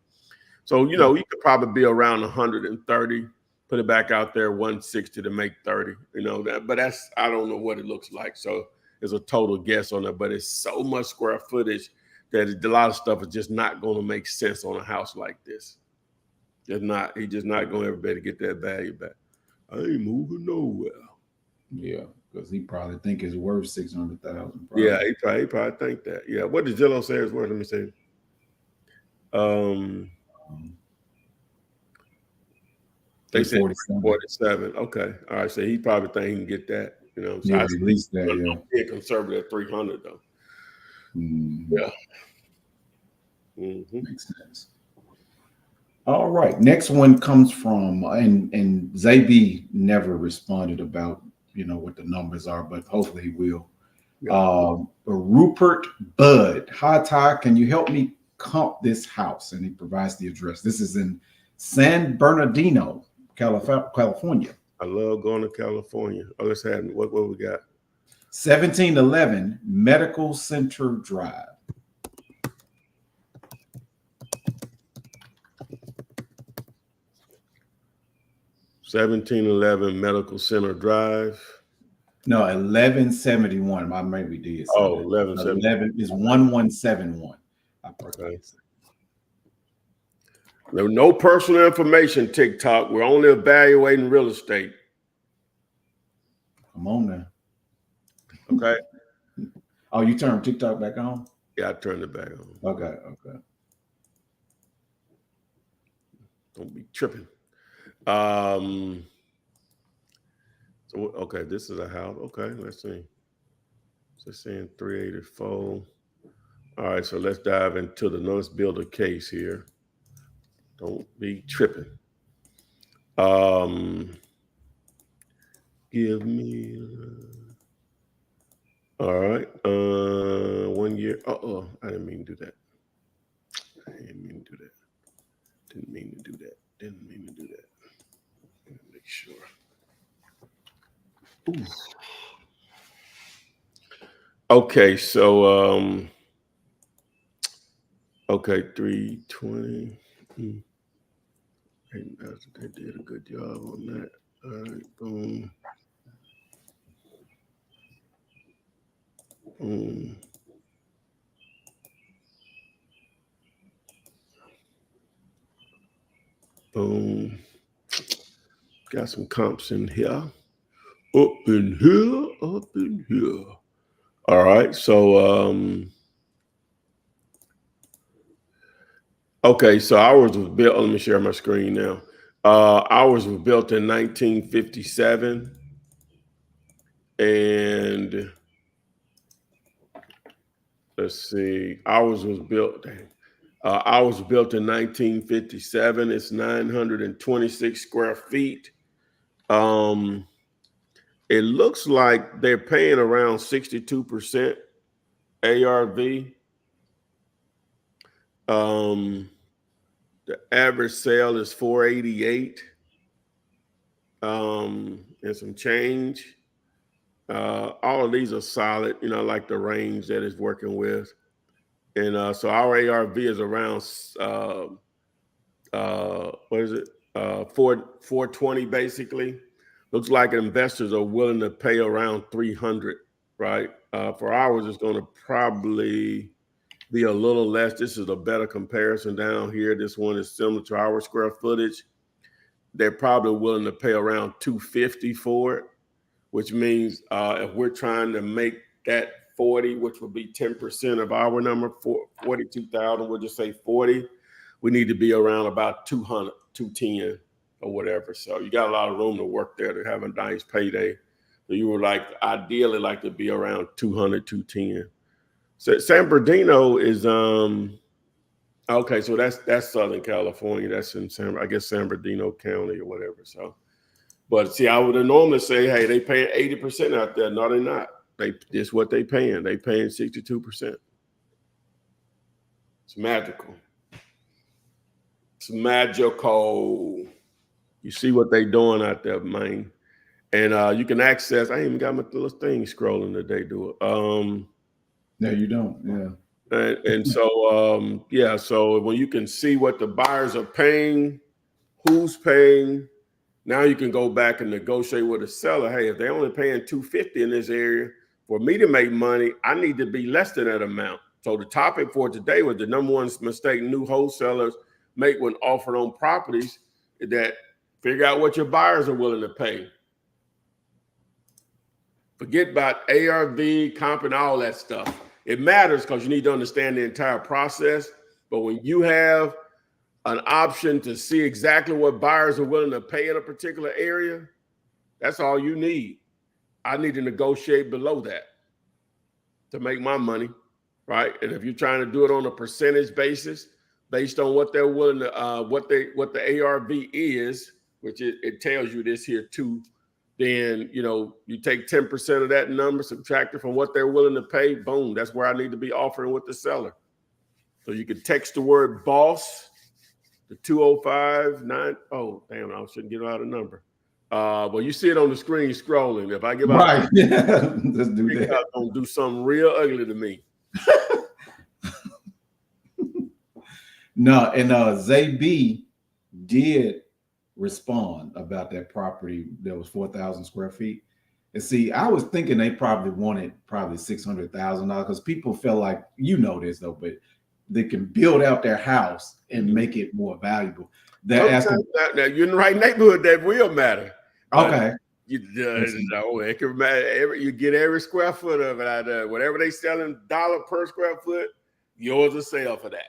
So, you could probably be around 130, put it back out there, 160 to make 30, but I don't know what it looks like. So it's a total guess on it, but it's so much square footage that a lot of stuff is just not going to make sense on a house like this. He's just not going to ever be able to get that value back. I ain't moving nowhere. Yeah. Because he probably think it's worth 600,000. Yeah, he probably think that. Yeah, what does Zillow say it's worth? Let me see. They said 47. Okay, all right. So he probably think he can get that. You know, Yeah, at least that. I'm Yeah. being conservative at 300 though. Yeah. Makes sense. All right. Next one comes from and Zabi never responded about what the numbers are, but hopefully he will. Yeah. Rupert Bud. Hi Ty, can you help me comp this house? And he provides the address. This is in San Bernardino, California. I love going to California. Oh, let's have what we got. 1711 Medical Center Drive. 1711 Medical Center Drive. No, 1171. I maybe did. Oh, 1171. 11 is 1171. Okay. No personal information, TikTok. We're only evaluating real estate. Come on now. Okay. Oh, you turned TikTok back on? Yeah, I turned it back on. Okay. Don't be tripping. So okay, this is a house. Okay, let's see. So saying 384. All right, so let's dive into let's build a case here. Don't be tripping. Give me all right. 1 year. I didn't mean to do that. Didn't mean to do that. Make sure. Ooh. Okay, so okay, 320. They did a good job on that. All right, boom. Boom. Got some comps in here. Up in here. All right, so okay, so ours was built. Let me share my screen now. Ours was built in 1957, and let's see, ours was built in 1957. It's 926 square feet. It looks like they're paying around 62% ARV. The average sale is 488 and some change. All of these are solid, like the range that it's working with. And so our ARV is around what is it? 420 basically. Looks like investors are willing to pay around 300, right? For ours, it's going to probably be a little less. This is a better comparison down here. This one is similar to our square footage. They're probably willing to pay around 250 for it, which means if we're trying to make that 40, which would be 10% of our number, 42,000, we'll just say 40, we need to be around about 200, 210 or whatever. So you got a lot of room to work there to have a nice payday. So you would ideally like to be around 200, 210. So San Bernardino is okay. So that's Southern California. That's in San Bernardino County or whatever. So, but see, I would normally say, hey, they paying 80% out there. No, they're not. This what they paying. They paying 62%. It's magical. It's magical. You see what they doing out there, man. And you can access. I ain't even got my little thing scrolling today, do it. No, you don't. Yeah. And so, yeah, so when you can see what the buyers are paying, who's paying, now you can go back and negotiate with the seller. Hey, if they're only paying $250 in this area, for me to make money, I need to be less than that amount. So the topic for today was the number one mistake new wholesalers make when offering on properties is that figure out what your buyers are willing to pay. Forget about ARV, comp, and all that stuff. It matters because you need to understand the entire process. But when you have an option to see exactly what buyers are willing to pay in a particular area, that's all you need. I need to negotiate below that to make my money, right? And if you're trying to do it on a percentage basis, based on what they're willing to, what the ARV is, which it tells you this here too, then, you know, you take 10% of that number, subtract it from what they're willing to pay, boom, that's where I need to be offering with the seller. So you can text the word boss to 205-9. Oh, damn, I shouldn't give out a number. Well, you see it on the screen scrolling. If I give out, right, yeah, let's do that. Don't do something real ugly to me. No, and Zay B did respond about that property that was 4,000 square feet. And see, I was thinking they probably wanted $600,000 because people felt like, you know this though, but they can build out their house and make it more valuable. Now you're in the right neighborhood. That will matter. Okay. It can matter. You get every square foot of it out there. Whatever they selling $1 per square foot, yours will sell for that.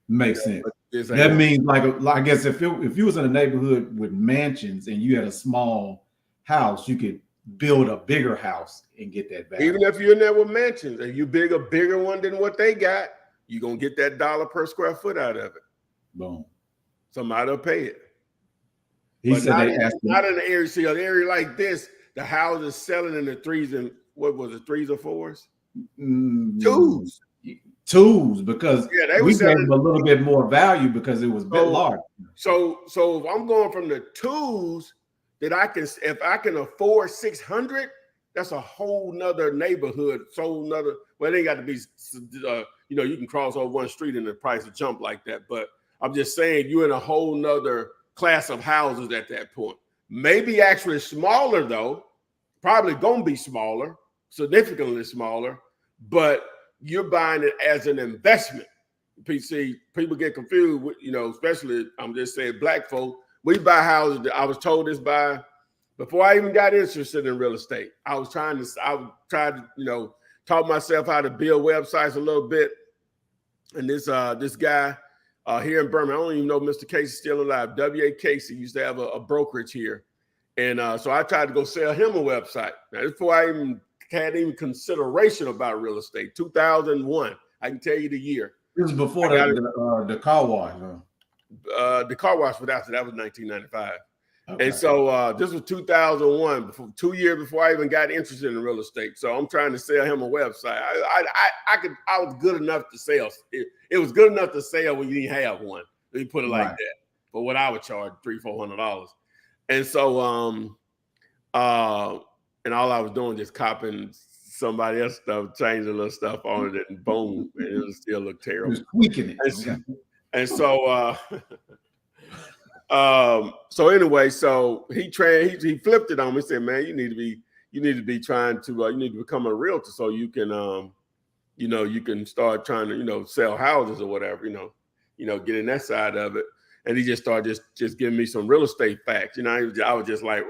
Makes sense. That means like I guess if you was in a neighborhood with mansions and you had a small house, you could build a bigger house and get that value. Even if you're in there with mansions and you build a bigger one than what they got, you're gonna get that $1 per square foot out of it. Boom. Somebody will pay it. He said not in the area. See, an area like this, the houses selling in the threes and what was it, 3s or 4s? Twos, because they we gave them a little bit more value because it was a bit large. So if I'm going from the 2s that if I can afford 600, that's a whole nother neighborhood. Well, it ain't got to be, you can cross over one street and the price will jump like that. But I'm just saying you're in a whole nother class of houses at that point. Maybe actually smaller though, probably gonna be smaller, significantly smaller, but you're buying it as an investment. PC, people get confused, especially I'm just saying black folk. We buy houses. I was told this before I even got interested in real estate. I tried to, taught myself how to build websites a little bit. And this guy here in Birmingham, I don't even know if Mr. Casey's still alive. W.A. Casey used to have a brokerage here. And so I tried to go sell him a website. Now, before I even had any consideration about real estate, 2001. I can tell you the year. This was before the car wash. The car wash for that was 1995. Okay. And so this was 2001, 2 years before I even got interested in real estate. So I'm trying to sell him a website. I was good enough to sell. It was good enough to sell when you didn't have one. Let me put it like that. But what I would charge $300-400. And so and all I was doing just copying somebody else's stuff, changing a little stuff on it, and boom, and it would still look terrible. Just tweaking it. And so so anyway, so he flipped it on me. He said, "Man, you need to be trying to you need to become a realtor so you can you can start trying to sell houses or whatever, get in that side of it." And he just started just giving me some real estate facts. I was just like,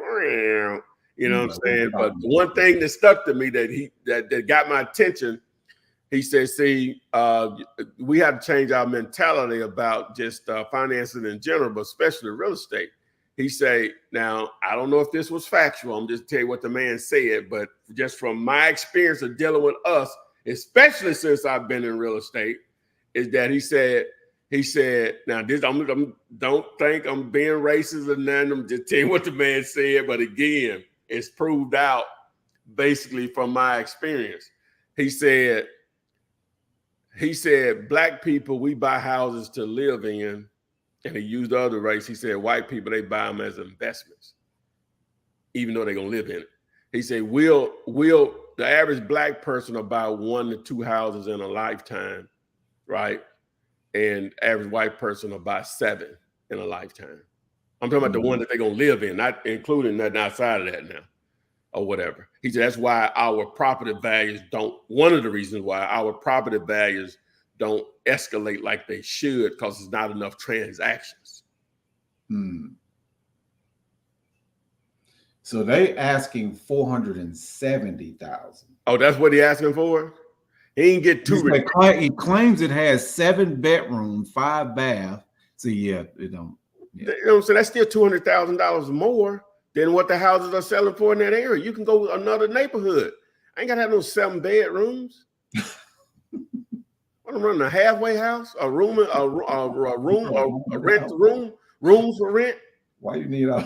you know what I'm saying? But the one thing that stuck to me that got my attention, he said, see, we have to change our mentality about just financing in general, but especially real estate. He said, now, I don't know if this was factual. I'm just telling you what the man said, but just from my experience of dealing with us, especially since I've been in real estate, is that he said, now this don't think I'm being racist or nothing. I'm just telling you what the man said, but again, it's proved out basically from my experience. He said, black people, we buy houses to live in, and he used the other race. He said, white people, they buy them as investments, even though they're gonna live in it. He said, the average black person will buy 1 to 2 houses in a lifetime, right? And average white person will buy 7 in a lifetime. I'm talking about the one that they're gonna live in, not including nothing outside of that now, or whatever. He said that's why our property values one of the reasons why our property values don't escalate like they should, because there's not enough transactions. So they asking $470,000. Oh, that's what he asking for? He ain't get too rich. He claims it has 7 bedrooms, 5 baths. So yeah, it don't. Yeah. You know what I'm saying? That's still $200,000 more than what the houses are selling for in that area. You can go to another neighborhood. I ain't got to have no 7 bedrooms. I'm running a halfway house, a room, a rent room, rooms for rent. Why you need I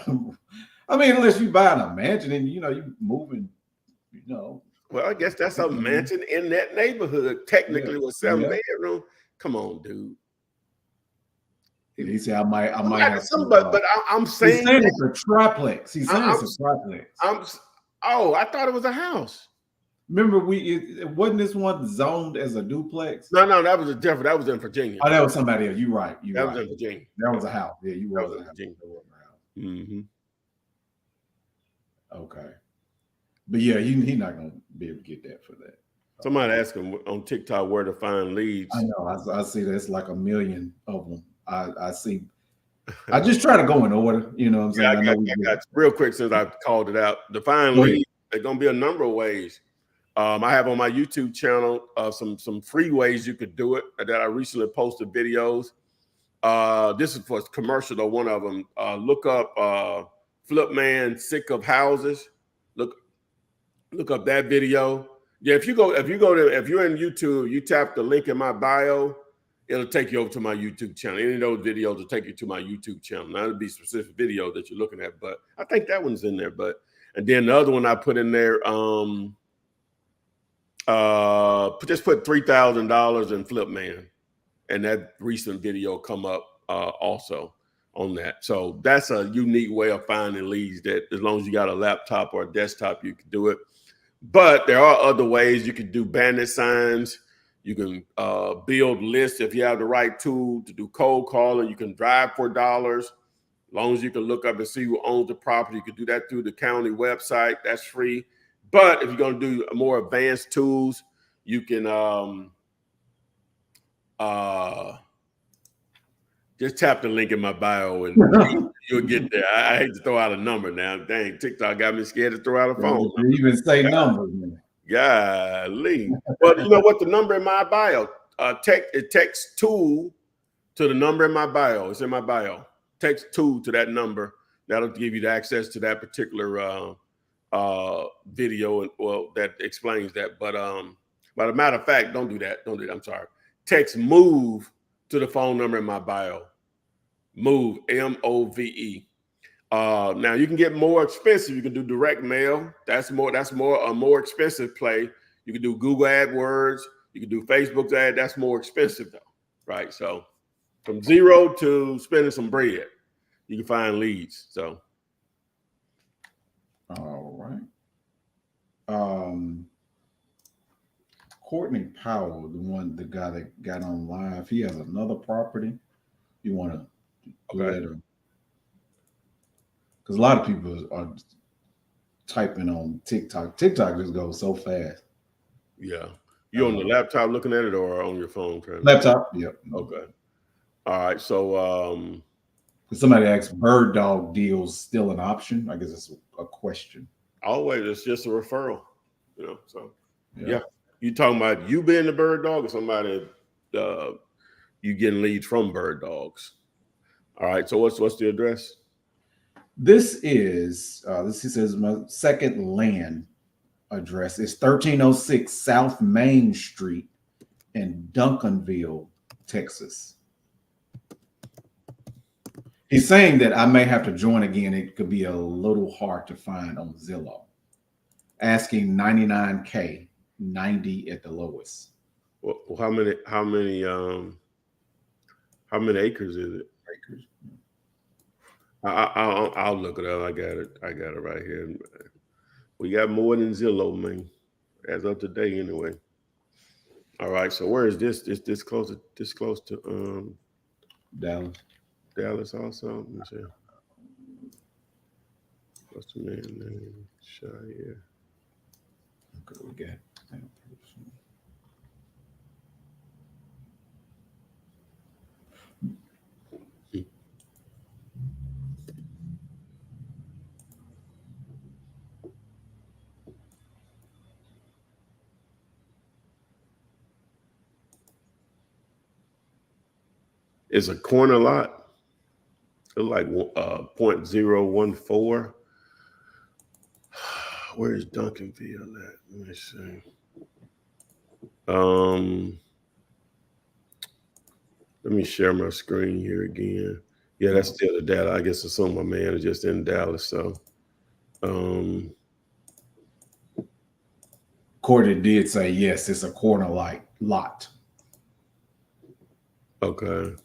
mean, unless you buying a mansion and you moving, Well, I guess that's a mansion in that neighborhood, technically with 7 bedrooms. Come on, dude. He said, I might have some, but I'm saying he's saying it's a triplex. He's saying it's a triplex. I thought it was a house. Remember, it wasn't this one zoned as a duplex? No, that was that was in Virginia. Oh, that was somebody else. You're right. That was in Virginia. That was a house. Yeah, you was in Virginia. Mm-hmm. Okay. But yeah, he's not gonna be able to get that for that. Somebody asked him on TikTok where to find leads. I know. I see that's like 1 million of them. I see. I just try to go in order. You know what I'm saying? I got real quick since I called it out. To find leads, there's gonna be a number of ways. I have on my YouTube channel some free ways you could do it that I recently posted videos. This is for commercial though. One of them. Look up Flip Man Sick of Houses. Look up that video. Yeah, if you're in YouTube, you tap the link in my bio, it'll take you over to my YouTube channel. Any of those videos will take you to my YouTube channel. Now, it'll be specific video that you're looking at, but I think that one's in there. And then the other one I put in there, just put $3,000 in Flip Man, and that recent video come up also on that. So that's a unique way of finding leads that as long as you got a laptop or a desktop, you can do it. But there are other ways. You can do bandit signs. You can build lists if you have the right tool to do cold calling. You can drive for dollars. As long as you can look up and see who owns the property, you can do that through the county website. That's free. But if you're going to do more advanced tools, you can just tap the link in my bio and you'll get there. I hate to throw out a number now. Dang, TikTok got me scared to throw out a phone. You even say numbers, man. Golly. But you know what? The number in my bio, it text tool to the number in my bio. It's in my bio. Text tool to that number. That'll give you the access to that particular video and that explains that. But a matter of fact, don't do that. I'm sorry. Text move to the phone number in my bio. Move, MOVE. Now you can get more expensive. You can do direct mail. That's a more expensive play. You can do Google AdWords. You can do Facebook ad. That's more expensive though, right? So from zero to spending some bread, you can find leads. So. All right. Courtney Powell, the guy that got on live, he has another property. You want to let her? Because a lot of people are typing on TikTok. TikTok just goes so fast. Yeah. You on the laptop looking at it or on your phone? Laptop. Yep. Okay. All right. So somebody asked, bird dog deals still an option? I guess it's a question. Always. It's just a referral. So yeah. You talking about you being the bird dog or somebody you getting leads from bird dogs? All right. So what's the address? This is he says my second land address is 1306 South Main Street in Duncanville, Texas. He's saying that I may have to join again. It could be a little hard to find on Zillow. Asking $99K, 90 at the lowest. Well, how many acres is it? Acres. I'll look it up. I got it right here. We got more than Zillow, man. As of today, anyway. All right. So where is this? This close to Dallas. Dallas also. Let me see. What's the man name? Shire. Okay, we got. It's a corner lot. It's like 0.014. Where is Duncanville at? Let me see. Let me share my screen here again. Yeah, that's still the data. I guess it's on my man is just in Dallas. So Courtney did say yes, it's a corner lot. okay.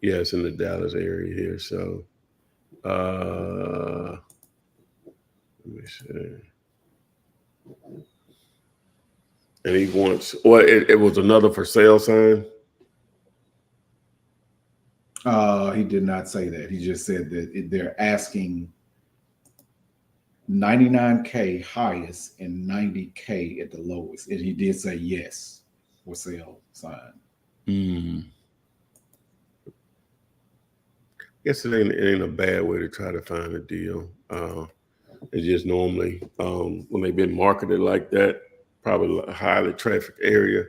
Yeah, it's in the Dallas area here. So let me see. And he wants it was another for sale sign. He did not say that. He just said that they're asking 99K highest and 90K at the lowest. And he did say yes for sale sign. Guess it ain't a bad way to try to find a deal. It's just normally when they've been marketed like that, probably a highly trafficked area,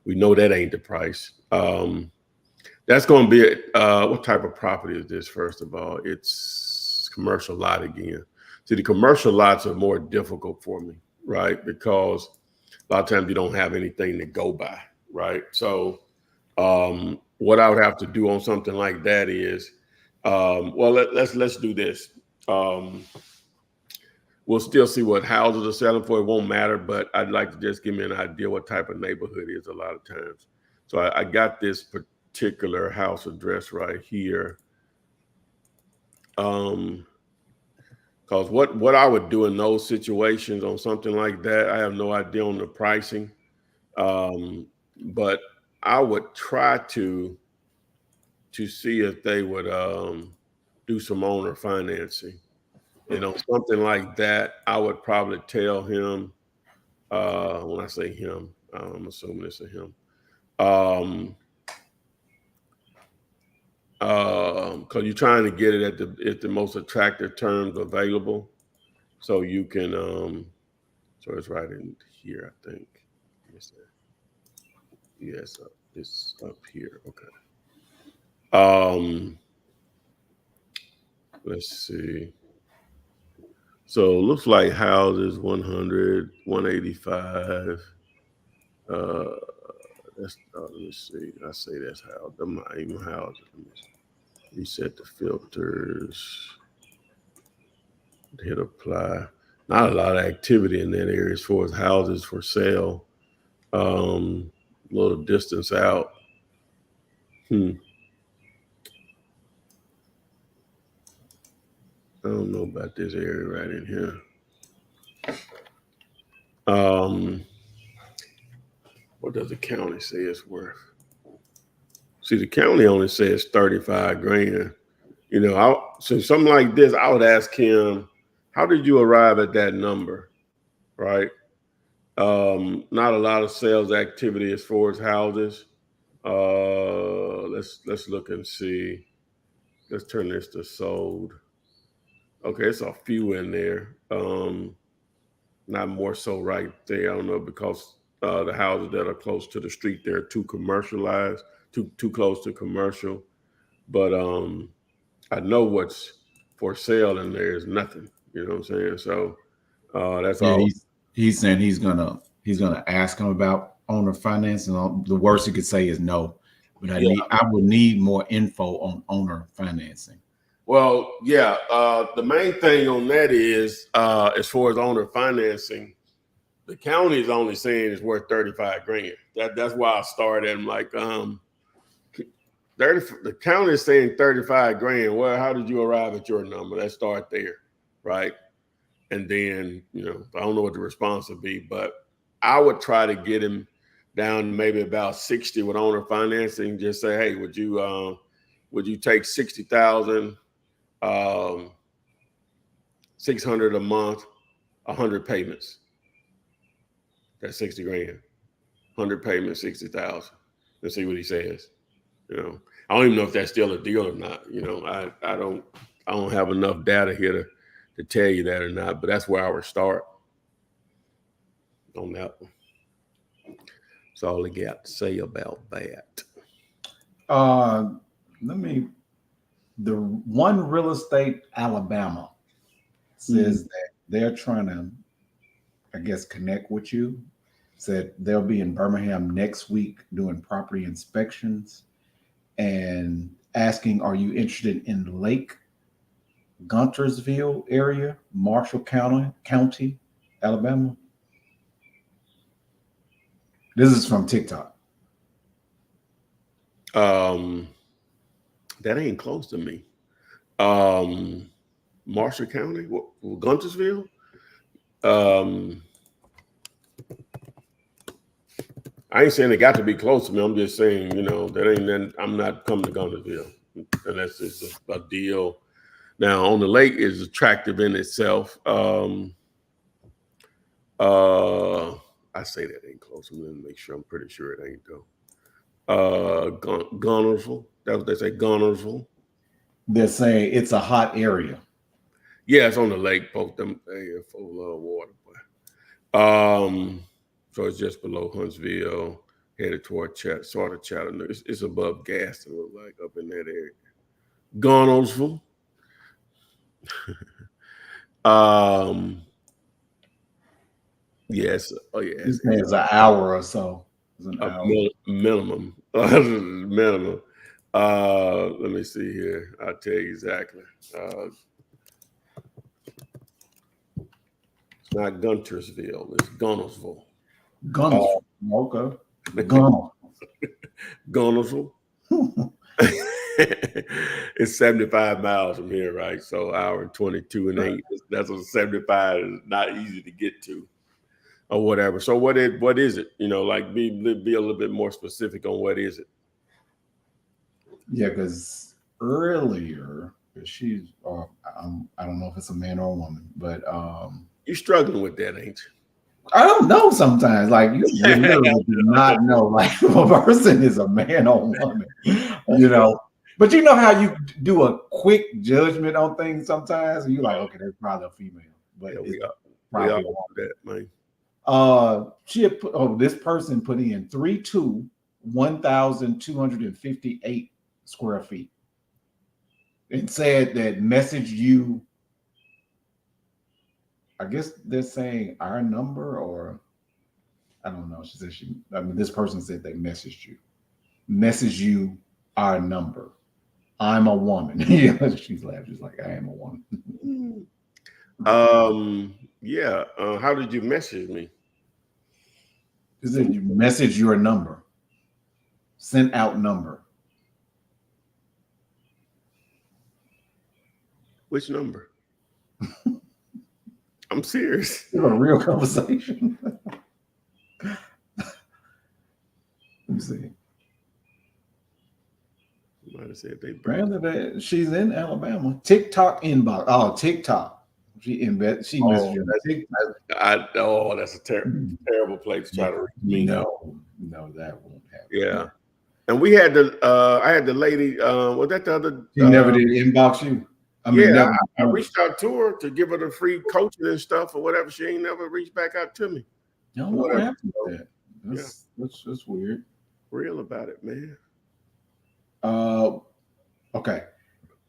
we know that ain't the price. That's going to be what type of property is this? First of all, it's commercial lot again. See, the commercial lots are more difficult for me, right? Because a lot of times you don't have anything to go by, right? So what I would have to do on something like that is, well, let's do this. We'll still see what houses are selling for. It won't matter, but I'd like to just give me an idea what type of neighborhood it is a lot of times. So I got this particular house address right here. Because what I would do in those situations on something like that, I have no idea on the pricing. But I would try to see if they would do some owner financing. You know, something like that, I would probably tell him, when I say him, I'm assuming it's a him. Because you're trying to get it at the most attractive terms available. So you can, so it's right in here, I think. Yes, it's up here. Okay. Let's see. So it looks like houses 100, 185. Let's see. I say that's how them not even houses. Reset the filters. Hit apply. Not a lot of activity in that area as far as houses for sale. A little distance out. I don't know about this area right in here. What does the county say it's worth? See, the county only says 35 grand. You know, so something like this, I would ask him, how did you arrive at that number? Right? Not a lot of sales activity as far as houses. Let's look and see. Let's turn this to sold. Okay, it's a few in there. Not more so right there. I don't know, because the houses that are close to the street, they're too commercialized, too close to commercial. But I know what's for sale and there is nothing. You know what I'm saying? So that's all. He's saying he's gonna ask him about owner financing. The worst he could say is no, but I would need more info on owner financing. Well, yeah. The main thing on that is, as far as owner financing, the county is only saying it's worth 35 grand. That's why I started. I'm like, the county is saying 35 grand. Well, how did you arrive at your number? Let's start there, right? And then, you know, I don't know what the response would be, but I would try to get him down to maybe about 60 with owner financing. Just say, hey, would you take 60,000? 600 a month, 100 payments. That's 60 grand. 100 payments, 60,000. Let's see what he says. You know, I don't even know if that's still a deal or not. You know, I don't have enough data here to tell you that or not, but that's where I would start on that one. That's all I got to say about that. The One Real Estate Alabama says that they're trying to I guess, connect with you. Said they'll be in Birmingham next week doing property inspections and asking, are you interested in Lake Guntersville area, Marshall County, Alabama? This is from TikTok. That ain't close to me. Marshall County, Guntersville. I ain't saying it got to be close to me. I'm just saying, that ain't. Then I'm not coming to Guntersville unless it's a deal. Now on the lake is attractive in itself. I say that ain't close. I'm gonna make sure. I'm pretty sure it ain't though. Guntersville. That's what they say. Guntersville. They're saying it's a hot area. Yeah, it's on the lake. Both them area full of water. So it's just below Huntsville, headed toward Chattanooga. It's above Gaston, look like up in that area. Guntersville. Yes. Oh yeah. It's an hour or so. It's an hour. Minimum. Minimum. Let me see here. I'll tell you exactly. It's not Guntersville. It's Guntersville. Guntersville. Okay. Guntersville. It's 75 miles from here, right? So hour and 22 and 8. That's what 75 is not easy to get to, or whatever. So what is it? Like be a little bit more specific on what is it? Yeah, because earlier she's, I don't know if it's a man or a woman, but you're struggling with that, ain't you? I don't know sometimes. Like you literally do not know like if a person is a man or a woman, But you know how you do a quick judgment on things sometimes? And you're like, okay, that's probably a female. But yeah, it's we all do that, man. She had this person put in 1,258 square feet. It said that messaged you. I guess they're saying our number, or I don't know. She said this person said they messaged you our number. I'm a woman. Yeah, she's laughing. She's like, I am a woman. Yeah. How did you message me? She said you message your number. Sent out number. Which number? I'm serious. It's a real conversation. Let me see. You might have said they branded. She's in Alabama. TikTok inbox. Oh, TikTok. She messaged you. That's a terrible place to try to reach me. No, that won't happen. Yeah. And we had I had the lady, was that the other? She never did inbox you? I reached out to her to give her the free coaching and stuff or whatever. She ain't never reached back out to me. No, what happened to that? That's weird. Real about it, man. Okay.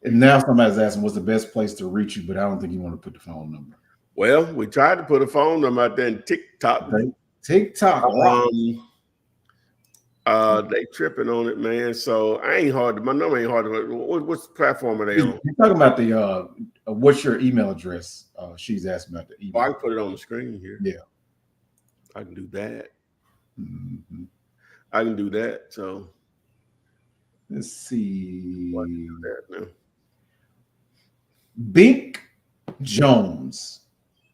And now somebody's asking what's the best place to reach you, but I don't think you want to put the phone number. Well, we tried to put a phone number out there in TikTok. Okay. TikTok. They tripping on it, man. So my number ain't hard to. What's platform are they on? You're talking about the what's your email address? She's asking about the email. I can put it on the screen here. Yeah, I can do that. Mm-hmm. I can do that. So let's see. What do that now? Bink Jones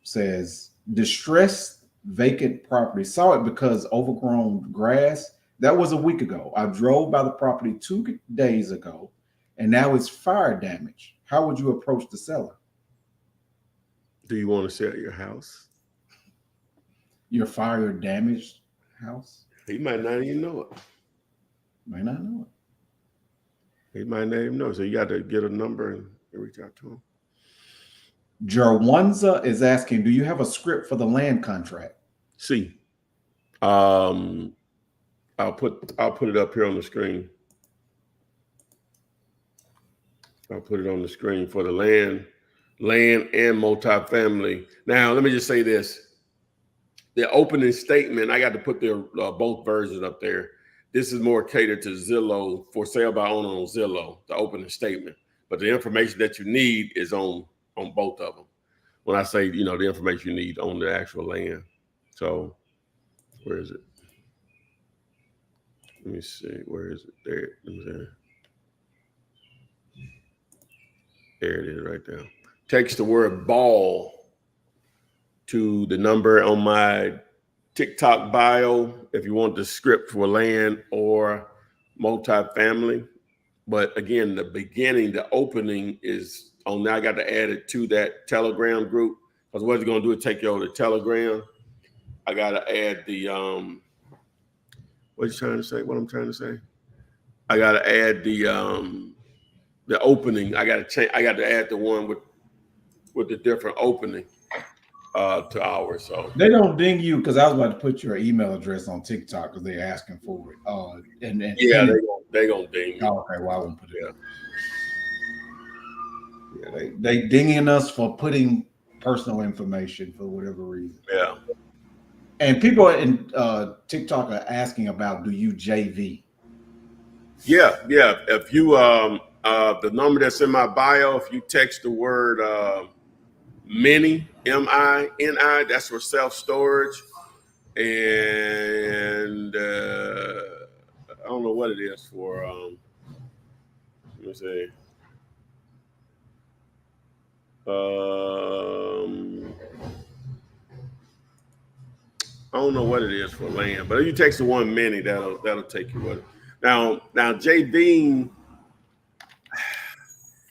says distressed vacant property. Saw it because overgrown grass. That was a week ago. I drove by the property 2 days ago, and now it's fire damage. How would you approach the seller? Do you want to sell your house? Your fire damaged house? He might not even know it. Might not know it. He might not even know. So you got to get a number and reach out to him. Jerwanza is asking, do you have a script for the land contract? See. I'll put it up here on the screen. I'll put it on the screen for the land and multifamily. Now, let me just say this. the opening statement, I got to put their both versions up there. This is more catered to Zillow, for sale by owner on Zillow, the opening statement. But the information that you need is on both of them. When I say, you know, the information you need on the actual land. So where is it? Let me see. Where is it? There. There it is right there. Text the word ball to the number on my TikTok bio if you want the script for land or multifamily. But again, the beginning, the opening is on now. I got to add it to that Telegram group, because what it's going to do is take you over to Telegram. I got to add the what you trying to say? What I'm trying to say? I got to add the opening. I got to change. I got to add the one with the different opening to ours. So they don't ding you, because I was about to put your email address on TikTok because they're asking for it. And yeah, they gonna ding you. Oh, okay, well I won't put it. Yeah, they dinging us for putting personal information for whatever reason. Yeah. And people in TikTok are asking about, do you JV? Yeah. If you the number that's in my bio, if you text the word mini, MINI, that's for self-storage. And I don't know what it is for. Let me see. I don't know what it is for land, but if you text the one mini, that'll take you with it. Now JV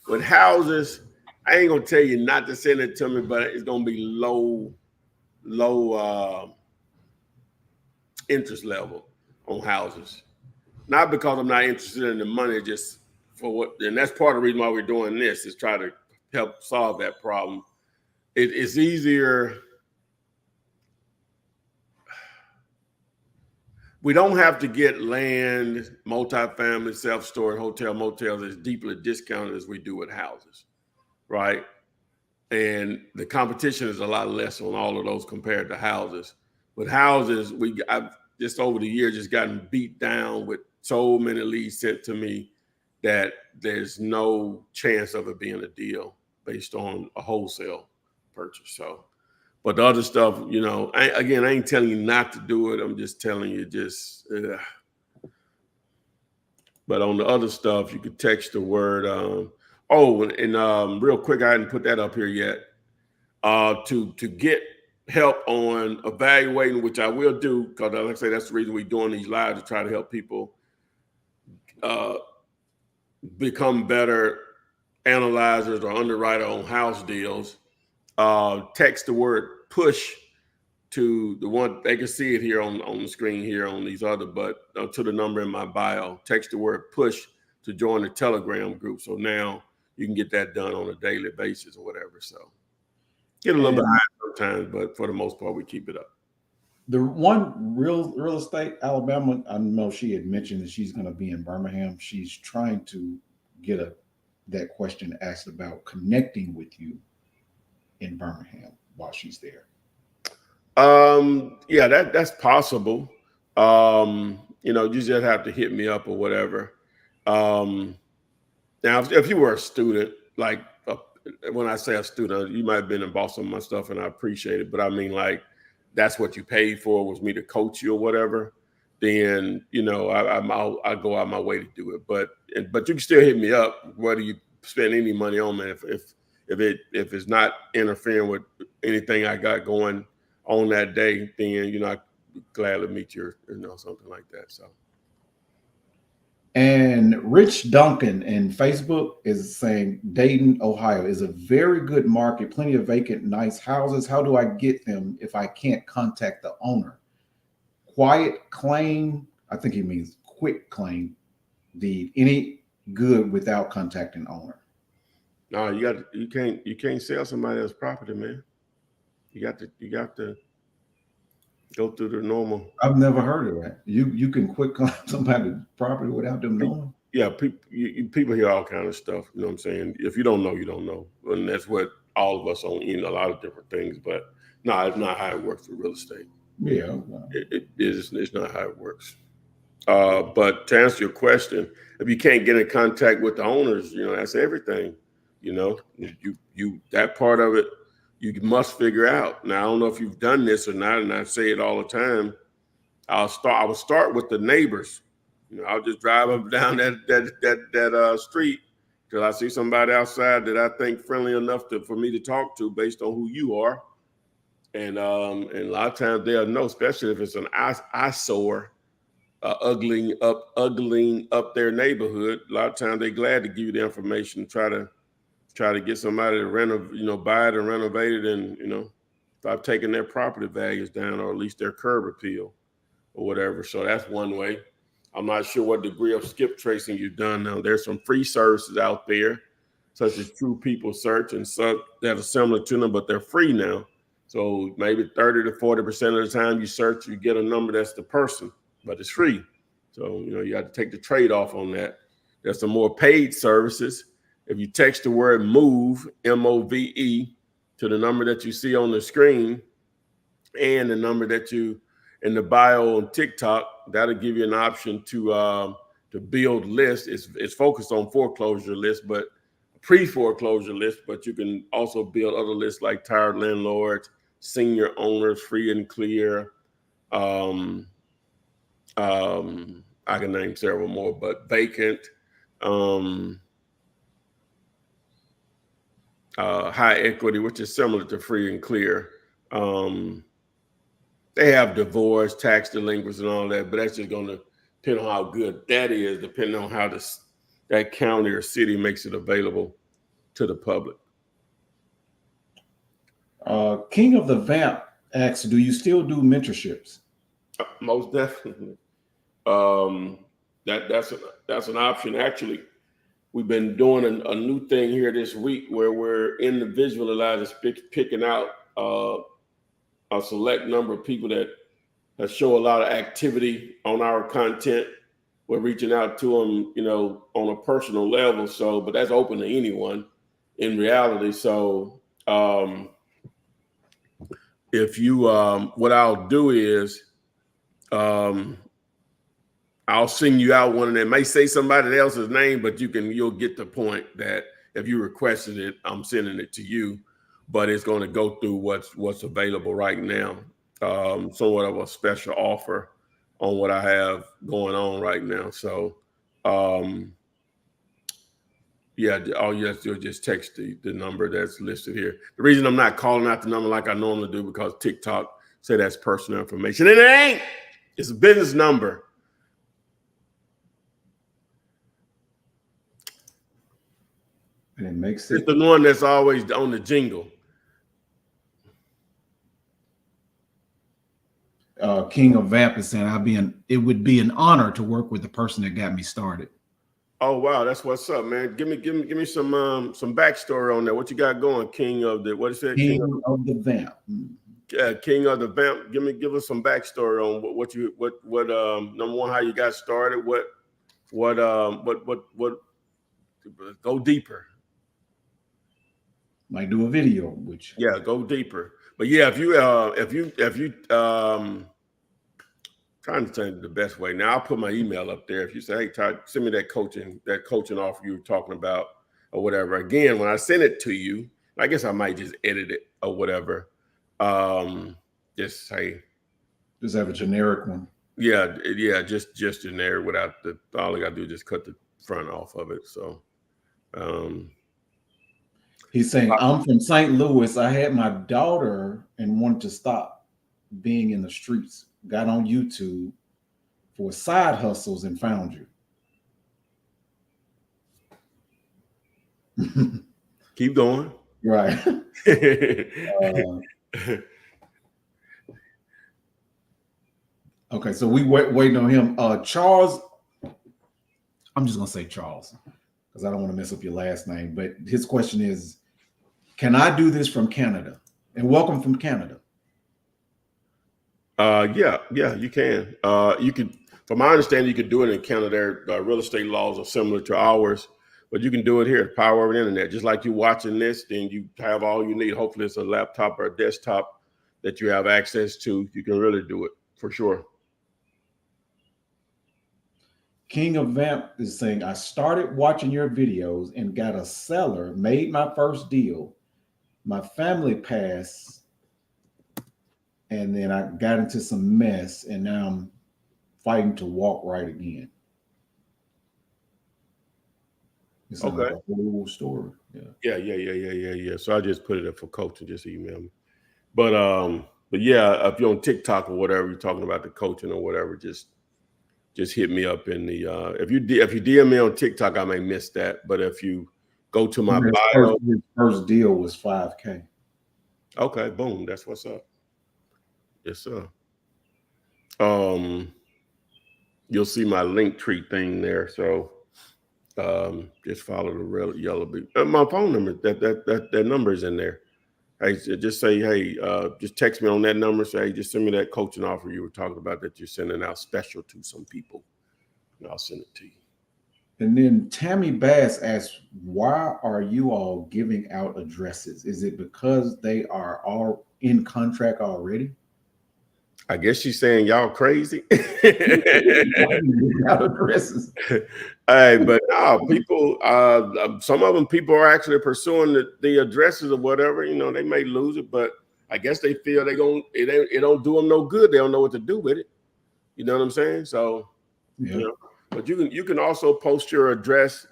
with houses, I ain't gonna tell you not to send it to me, but it's gonna be low interest level on houses. Not because I'm not interested in the money, just for what, and that's part of the reason why we're doing this, is try to help solve that problem. It's easier. We don't have to get land, multifamily, self-storage, hotel, motels as deeply discounted as we do with houses, right? And the competition is a lot less on all of those compared to houses. With houses, I've just over the years just gotten beat down with so many leads sent to me that there's no chance of it being a deal based on a wholesale purchase. So, but the other stuff, you know, I ain't telling you not to do it. I'm just telling you But on the other stuff, you could text the word. Real quick, I hadn't put that up here yet. To get help on evaluating, which I will do, because like I say, that's the reason we're doing these lives, to try to help people become better analyzers or underwriter on house deals. Text the word push to the one, they can see it here on the screen here on these other, but to the number in my bio. Text the word push to join the Telegram group. So now you can get that done on a daily basis or whatever. So get a little bit higher sometimes, but for the most part, we keep it up. The one real estate, Alabama, I know she had mentioned that she's going to be in Birmingham. She's trying to get that question asked about connecting with you in Birmingham while she's there. Yeah, that's possible. You just have to hit me up or whatever. Now, if you were a student, like when I say a student, you might have been involved in some of my stuff, and I appreciate it. But I mean, like, that's what you paid for, was me to coach you or whatever. Then I go out my way to do it. But you can still hit me up whether you spend any money on me. If it's not interfering with anything I got going on that day, then I gladly meet you, something like that. So. And Rich Duncan in Facebook is saying Dayton, Ohio is a very good market, plenty of vacant, nice houses. How do I get them if I can't contact the owner? Quiet claim, I think he means quick claim deed. Any good without contacting owner? No, you can't sell somebody else's property, man. You got to go through the normal. I've never heard of that. You can quick claim somebody's property without them knowing? Yeah, people hear all kind of stuff. You know what I'm saying? If you don't know, you don't know. And that's what all of us on a lot of different things. But no, it's not how it works with real estate. Yeah. It's not how it works. But to answer your question, if you can't get in contact with the owners, that's everything. You that part of it, you must figure out. Now, I don't know if you've done this or not, and I say it all the time. I will start with the neighbors. I'll just drive up and down that street till I see somebody outside that I think friendly enough for me to talk to based on who you are. And a lot of times they'll know, especially if it's an eyesore, ugling up their neighborhood. A lot of times they're glad to give you the information, try to get somebody to buy it and renovate it, and start taking their property values down, or at least their curb appeal or whatever. So that's one way. I'm not sure what degree of skip tracing you've done. Now, there's some free services out there, such as True People Search and some that are similar to them, but they're free now. So maybe 30 to 40% of the time you search, you get a number that's the person, but it's free. So, you have to take the trade-off on that. There's some more paid services. If you text the word MOVE, M-O-V-E, to the number that you see on the screen and the number that you in the bio on TikTok, that'll give you an option to build lists. It's focused on foreclosure lists, but pre-foreclosure lists, but you can also build other lists like tired landlords, senior owners, free and clear. I can name several more, but vacant, high equity, which is similar to free and clear. They have divorce, tax delinquents, and all that, but that's just going to depend on how good that is, depending on how that county or city makes it available to the public. King of the Vamp asks, do you still do mentorships? Most definitely. That's an option. Actually, we've been doing a new thing here this week where we're individualizing, picking out a select number of people that show a lot of activity on our content. We're reaching out to them, on a personal level. So, but that's open to anyone in reality. So, if you, what I'll do is, I'll sing you out one of them. May say somebody else's name, but you'll get the point that if you requested it, I'm sending it to you. But it's going to go through what's available right now. Somewhat of a special offer on what I have going on right now. So, yeah, all you have to do is just text the number that's listed here. The reason I'm not calling out the number like I normally do, because TikTok say that's personal information. And it ain't. It's a business number. And it makes it. It's the one that's always on the jingle. King of Vamp is saying it would be an honor to work with the person that got me started. Oh wow, that's what's up, man. Give me some backstory on that. What you got going, King of the, what is it? King of the Vamp. King of the Vamp. Give us some backstory on what number one, how you got started. What go deeper. Might do a video, which go deeper. But yeah, if you trying to think the best way. Now I'll put my email up there. If you say, hey, Todd, send me that coaching offer you were talking about or whatever. Again, when I send it to you, I guess I might just edit it or whatever. Just say, just have a generic one. Yeah, just generic without all I gotta do is just cut the front off of it. So he's saying, I'm from St. Louis. I had my daughter and wanted to stop being in the streets. Got on YouTube for side hustles and found you. Keep going. Right. Okay, so we waiting on him. Charles, I'm just gonna say Charles because I don't want to mess up your last name. But his question is, can I do this from Canada? And welcome from Canada. Yeah, you can. You could, from my understanding, you could do it in Canada. Their real estate laws are similar to ours, but you can do it here. Power of the internet, just like you watching this, then you have all you need. Hopefully, it's a laptop or a desktop that you have access to, you can really do it for sure. King of Vamp is saying, I started watching your videos and got a seller, made my first deal. My family passed, and then I got into some mess, and now I'm fighting to walk right again. It's Okay. like a whole story. Yeah. So I just put it up for coaching, just email me. But yeah, if you're on TikTok or whatever, you're talking about the coaching or whatever, just hit me up in the if you DM me on TikTok, I may miss that. But if you go to my bio, his first deal was $5K. Okay, boom, that's what's up. Yes, sir. You'll see my link tree thing there. So just follow the red yellow beat. My phone number, that number is in there. Hey, just say, hey, just text me on that number. Say, hey, just send me that coaching offer you were talking about that you're sending out special to some people. And I'll send it to you. And then Tammy Bass asks, why are you all giving out addresses? Is it because they are all in contract already? I guess she's saying y'all crazy. Out addresses. Hey, but no, people, some of them, people are actually pursuing the addresses or whatever. You know, they may lose it, but I guess they feel it don't do them no good. They don't know what to do with it. You know what I'm saying? So, Yeah. you know, but you can also post your address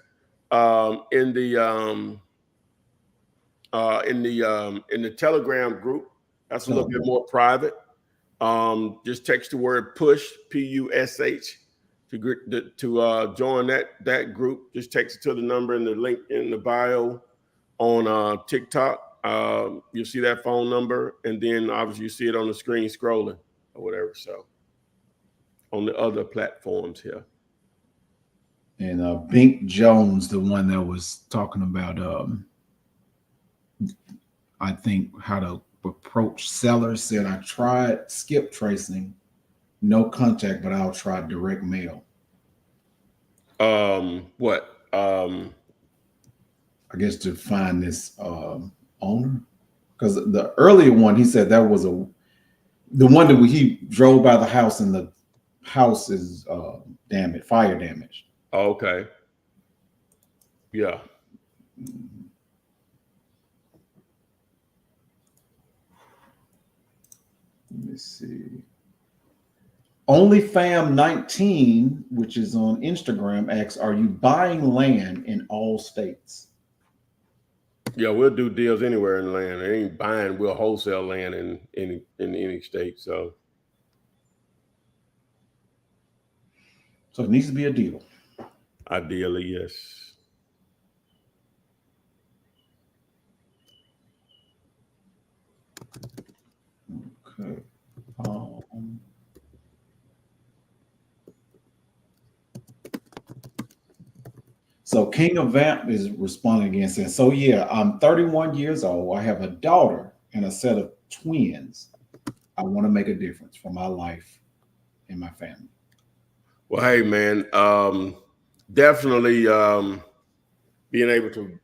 in the Telegram group. That's a little bit more private. Just text the word push, PUSH, to join that group. Just text it to the number in the link in the bio on TikTok. You'll see that phone number, and then obviously you see it on the screen scrolling or whatever. So on the other platforms here. And Bink Jones, the one that was talking about, I think, how to approach sellers, said, I tried skip tracing, no contact, but I'll try direct mail. What? I guess to find this owner, because the earlier one, he said that was the one that he drove by the house and the house is damaged, fire damaged. Okay. Yeah. Let me see. OnlyFam19, which is on Instagram, asks, are you buying land in all states? Yeah, we'll do deals anywhere in land. It ain't buying, we'll wholesale land in any state. So it needs to be a deal. Ideally, yes. Okay. So King of Vamp is responding again, saying, so yeah, I'm 31 years old. I have a daughter and a set of twins. I want to make a difference for my life and my family. Well, hey, man, definitely being able to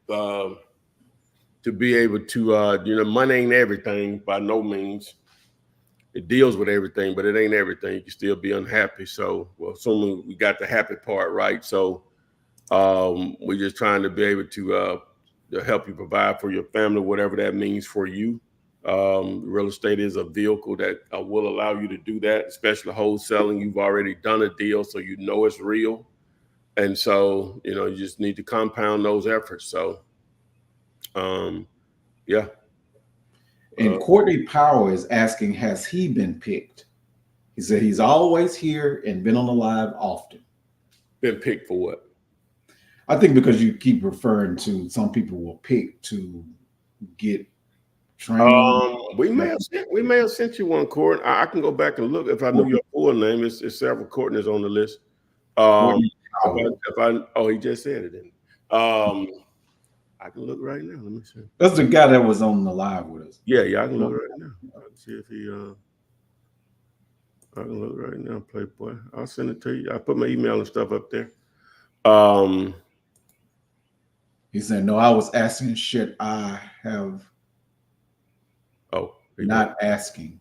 be able to, money ain't everything by no means. It deals with everything, but it ain't everything. You can still be unhappy. So, well, assuming we got the happy part right. So we're just trying to be able to help you provide for your family, whatever that means for you. Real estate is a vehicle that will allow you to do that, especially wholesaling. You've already done a deal, so you know it's real. And so, you just need to compound those efforts. So, yeah. And Courtney Power is asking, has he been picked? He said he's always here and been on the live often. Been picked for what? I think because you keep referring to some people will pick to get training. We may have sent you one, Court. I can go back and look if I knew your full name. It's several Courtneys on the list. He just said it. Then I can look right now. Let me see. That's the guy that was on the live with us. Yeah, I can look right now. I can see if he. I can look right now, Playboy. I'll send it to you. I put my email and stuff up there. He said, no, I was asking, should I have? Oh, Not asking.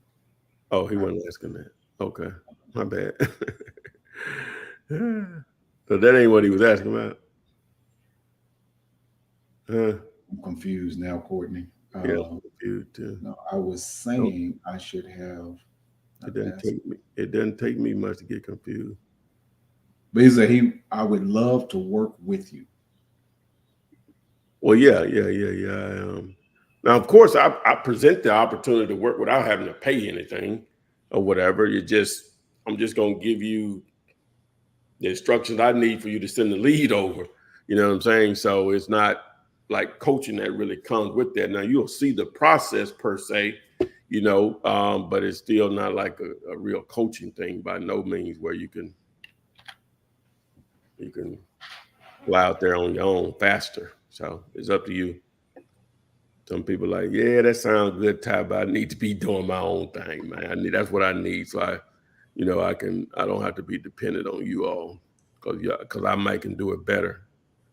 Oh, he wasn't asking that. Okay, my bad. So that ain't what he was asking about. I'm confused now, Courtney. Yeah, I'm confused too. No, I was saying I should have. It doesn't take me. It doesn't take me much to get confused. But he said I would love to work with you. Well, yeah. Now, of course, I present the opportunity to work without having to pay anything or whatever. I'm just gonna give you the instructions I need for you to send the lead over. You know what I'm saying? So it's not like coaching that really comes with that. Now you'll see the process per se, but it's still not like a real coaching thing by no means, where you can fly out there on your own faster. So it's up to you. Some people are like, yeah, that sounds good, Ty, but I need to be doing my own thing, man. That's what I need. So I don't have to be dependent on you all, because I might can do it better,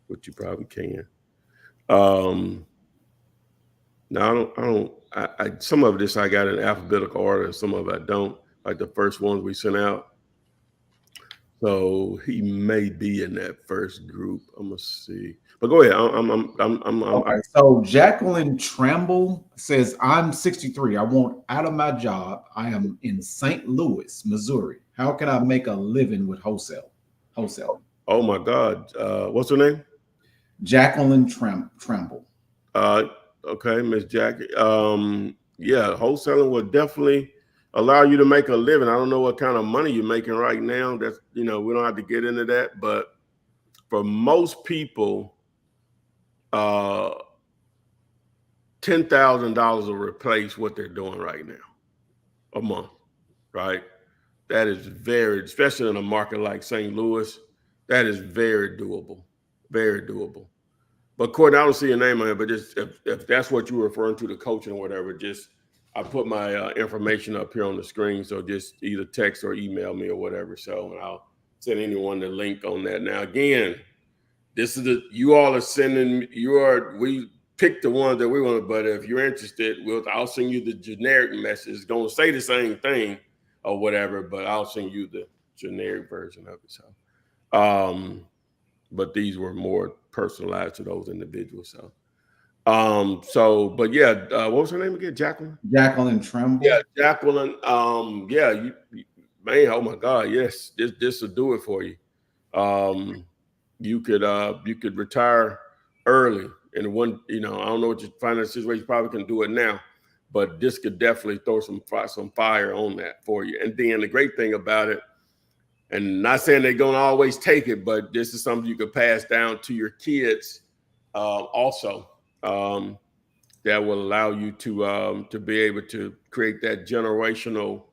which you probably can. No, I some of this I got in alphabetical order, some of it I don't. Like the first ones we sent out. So he may be in that first group. I'm gonna see. But go ahead. Okay. So Jacqueline Tramble says, I'm 63. I want out of my job. I am in St. Louis, Missouri. How can I make a living with wholesaling? Oh my God. What's her name? Jacqueline Tramble. Okay, Miss Jackie. Yeah, wholesaling will definitely allow you to make a living. I don't know what kind of money you're making right now. That's, we don't have to get into that. But for most people, $10,000 will replace what they're doing right now a month, right? That is especially in a market like St. Louis, that is very doable, very doable. But Courtney, I don't see your name on it, but just if that's what you were referring to, the coaching or whatever, I put my information up here on the screen. So just either text or email me or whatever. So, and I'll send anyone the link on that. Now, again, you all are sending, we picked the one that we want, but if you're interested, I'll send you the generic message. It's going to say the same thing or whatever, but I'll send you the generic version of it. So, but these were more personalized to those individuals. So, but yeah, what was her name again? Jacqueline? Jacqueline Tramble. Yeah, Jacqueline. Yeah, man, oh my God, yes, this will do it for you. You could retire early, and I don't know what your financial situation, you probably can do it now, but this could definitely throw some fire on that for you. And then the great thing about it, and not saying they're going to always take it, but this is something you could pass down to your kids also, that will allow you to be able to create that generational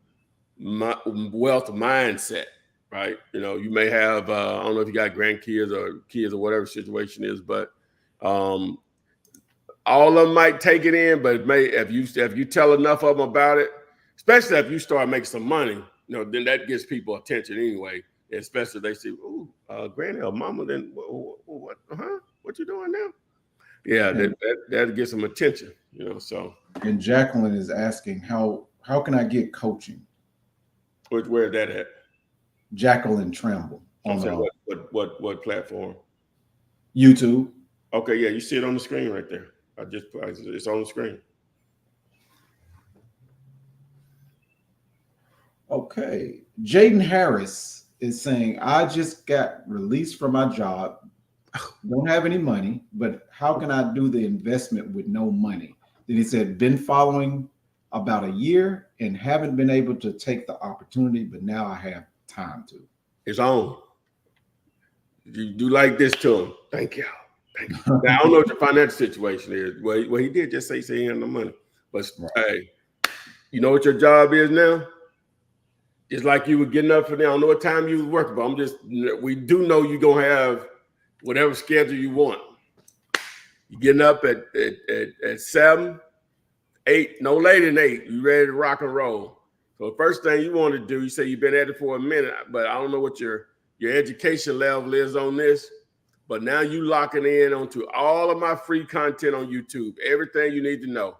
wealth mindset, right? You may have, I don't know if you got grandkids or kids or whatever situation is, but all of them might take it in, but if you tell enough of them about it, especially if you start making some money, then that gets people attention anyway. Especially if they say, "Ooh, granny or mama, then what? What you doing now?" Yeah, that gets some attention. So. And Jacqueline is asking, how can I get coaching? Where is that at? Jacqueline Tramble. What platform? YouTube. Okay, yeah, you see it on the screen right there. It's on the screen. Okay. Jaden Harris is saying, I just got released from my job. Don't have any money, but how can I do the investment with no money? Then he said, been following about a year and haven't been able to take the opportunity, but now I have time to. It's on. You do like this to him. Thank you. Now, I don't know what your financial situation is. Well, he did just say he had no money. But Hey, you know what your job is now? It's like you were getting up for them. I don't know what time you was working, but we do know you're going to have whatever schedule you want. You're getting up at 7, 8, no later than 8. You ready to rock and roll. So the first thing you want to do, you say you've been at it for a minute, but I don't know what your education level is on this. But now you locking in onto all of my free content on YouTube, everything you need to know.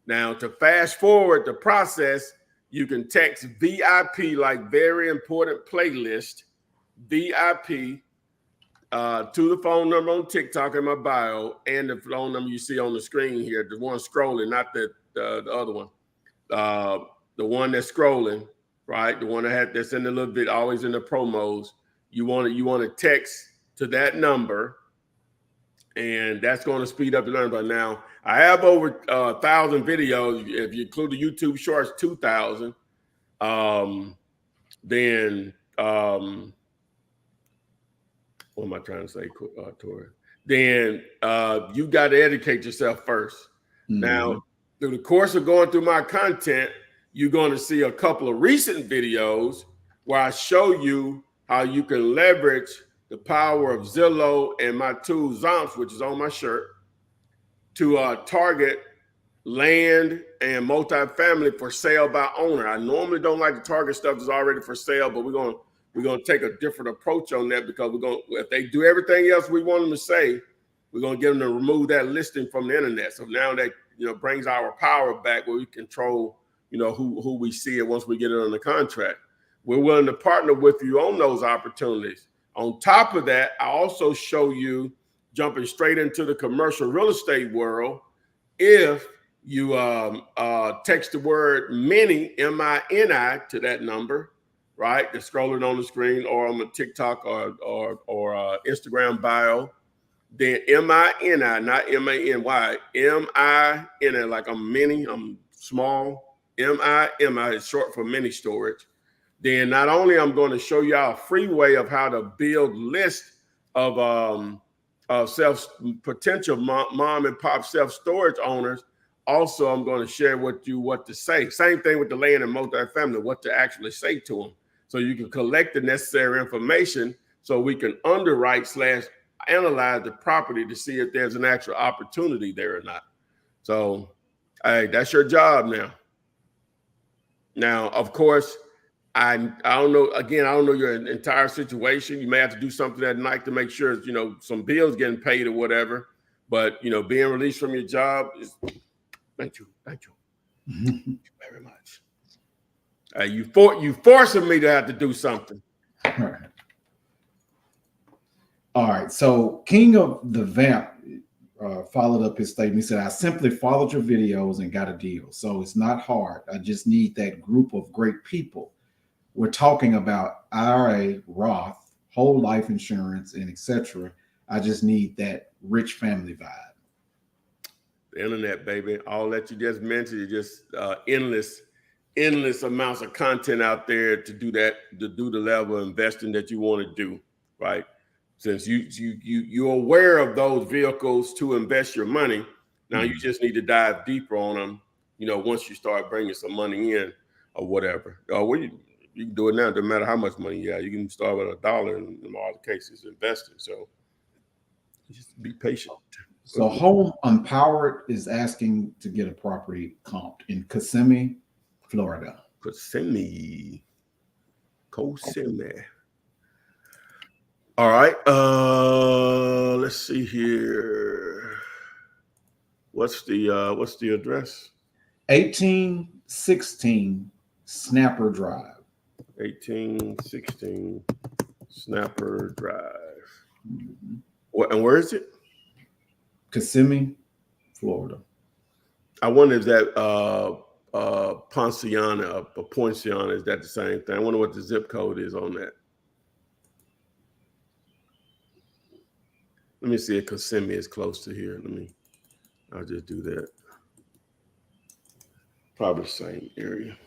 Now, to fast forward the process, you can text VIP, like very important playlist, VIP, to the phone number on TikTok in my bio, and the phone number you see on the screen here, the one scrolling, not the other one, the one that's scrolling, right? The one that's in the little bit, always in the promos. You want to text to that number, and that's going to speed up the learning. But now I have over 1,000 videos. If you include the YouTube Shorts, 2,000. Then what am I trying to say, Tori? Then you got to educate yourself first. Mm-hmm. Now, through the course of going through my content, you're going to see a couple of recent videos where I show you how you can leverage the power of Zillow and my tool Zomps, which is on my shirt, to target land and multifamily for sale by owner. I normally don't like to target stuff that's already for sale, but we're gonna take a different approach on that, because if they do everything else we want them to say, we're gonna get them to remove that listing from the internet. So now that brings our power back, where we control who we see it once we get it on the contract. We're willing to partner with you on those opportunities. On top of that, I also show you, jumping straight into the commercial real estate world, if you text the word mini, MINI, to that number, right? That's scrolling on the screen, or on the TikTok or Instagram bio. Then MINI, not MANY, MINI, like I'm mini, I'm small. MIMI is short for mini storage. Then not only I'm going to show y'all a free way of how to build lists of potential mom and pop self-storage owners. Also, I'm going to share with you what to say. Same thing with the land and multifamily, what to actually say to them, so you can collect the necessary information so we can underwrite/analyze the property to see if there's an actual opportunity there or not. So, hey, that's your job now. Now, of course, I don't know. Again, I don't know your entire situation. You may have to do something at night to make sure some bills getting paid or whatever. But being released from your job is. Thank you. Thank you. Thank you very much. You forcing me to have to do something. All right. So King of the Vamp followed up his statement. He said, I simply followed your videos and got a deal. So it's not hard. I just need that group of great people. We're talking about IRA, Roth, whole life insurance, and etc. I just need that rich family vibe. The internet, baby. All that you just mentioned is just endless amounts of content out there to do that, to do the level of investing that you want to do, right? Since you're aware of those vehicles to invest your money, now you just need to dive deeper on them. Once you start bringing some money in or whatever. You can do it now. It doesn't matter how much money you have. You can start with $1 in all the cases investing. So just be patient. So Home Empowered is asking to get a property comped in Kissimmee, Florida. Kissimmee. All right. Let's see here. What's the address? 1816 Snapper Drive. 1816 Snapper Drive. Mm-hmm. And where is it? Kissimmee, Florida. I wonder if that Ponciana or Poinciana, is that the same thing? I wonder what the zip code is on that. Let me see if Kissimmee is close to here. I'll just do that. Probably the same area.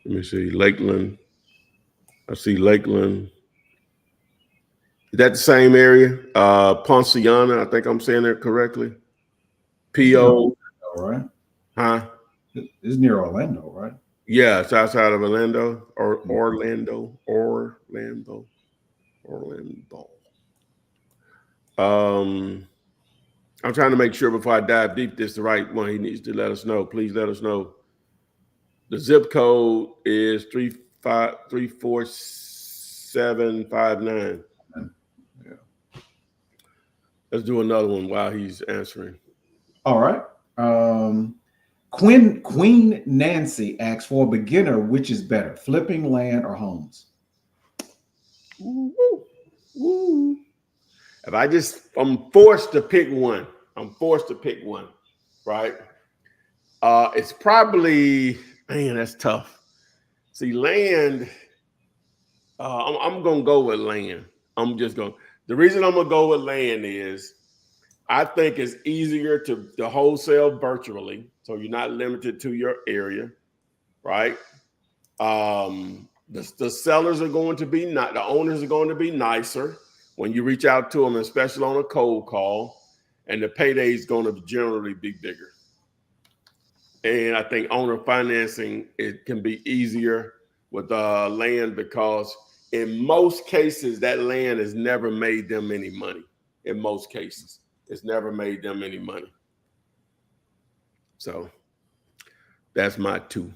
Let me see, Lakeland. I see Lakeland. Is that the same area? Ponciana, I think I'm saying that correctly. P.O. All right. Huh? It's near Orlando, right? Yeah, it's outside of Orlando or Orlando. I'm trying to make sure before I dive deep, this is the right one. He needs to let us know. Please let us know. The zip code is 34759. Yeah. Let's do another one while he's answering. All right. Queen Nancy asks, for a beginner, which is better, flipping land or homes? Woo, woo. I'm forced to pick one. Right? It's probably, man, that's tough. See, land, I'm going to go with land. The reason I'm going to go with land is I think it's easier to wholesale virtually. So you're not limited to your area, right? The sellers are going to be the owners are going to be nicer when you reach out to them, especially on a cold call, and the payday is going to generally be bigger. And I think owner financing, it can be easier with land because in most cases that land has never made them any money. In most cases, it's never made them any money. So that's my two.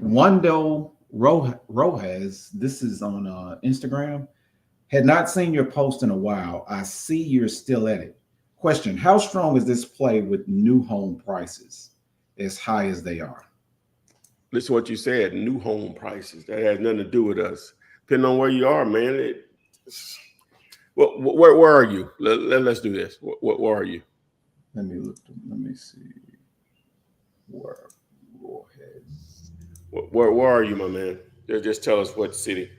Wando Rojas, this is on Instagram. Had not seen your post in a while. I see you're still at it. Question: how strong is this play with new home prices as high as they are? Listen to what you said. New home prices. That has nothing to do with us. Depending on where you are, man. Where are you? Let's do this. Where are you? Let me see. Where are you, my man? Just tell us what city.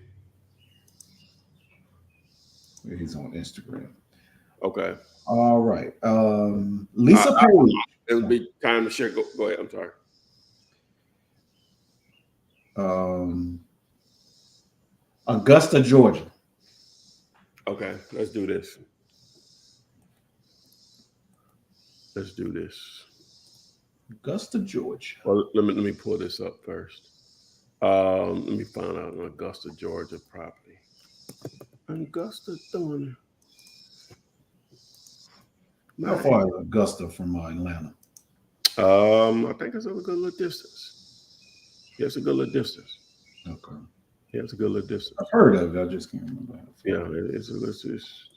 He's on Instagram. Okay. All right. Lisa Page. It would be time to share. Go ahead. I'm sorry. Augusta, Georgia. Okay, let's do this. Augusta, Georgia. Well, let me pull this up first. Let me find out an Augusta, Georgia property. Augusta, doing. How far is Augusta from Atlanta? I think it's a good little distance. Yeah, it's a good little distance. Okay. Yeah, it's a good little distance. I've heard of it. I just can't remember. Yeah,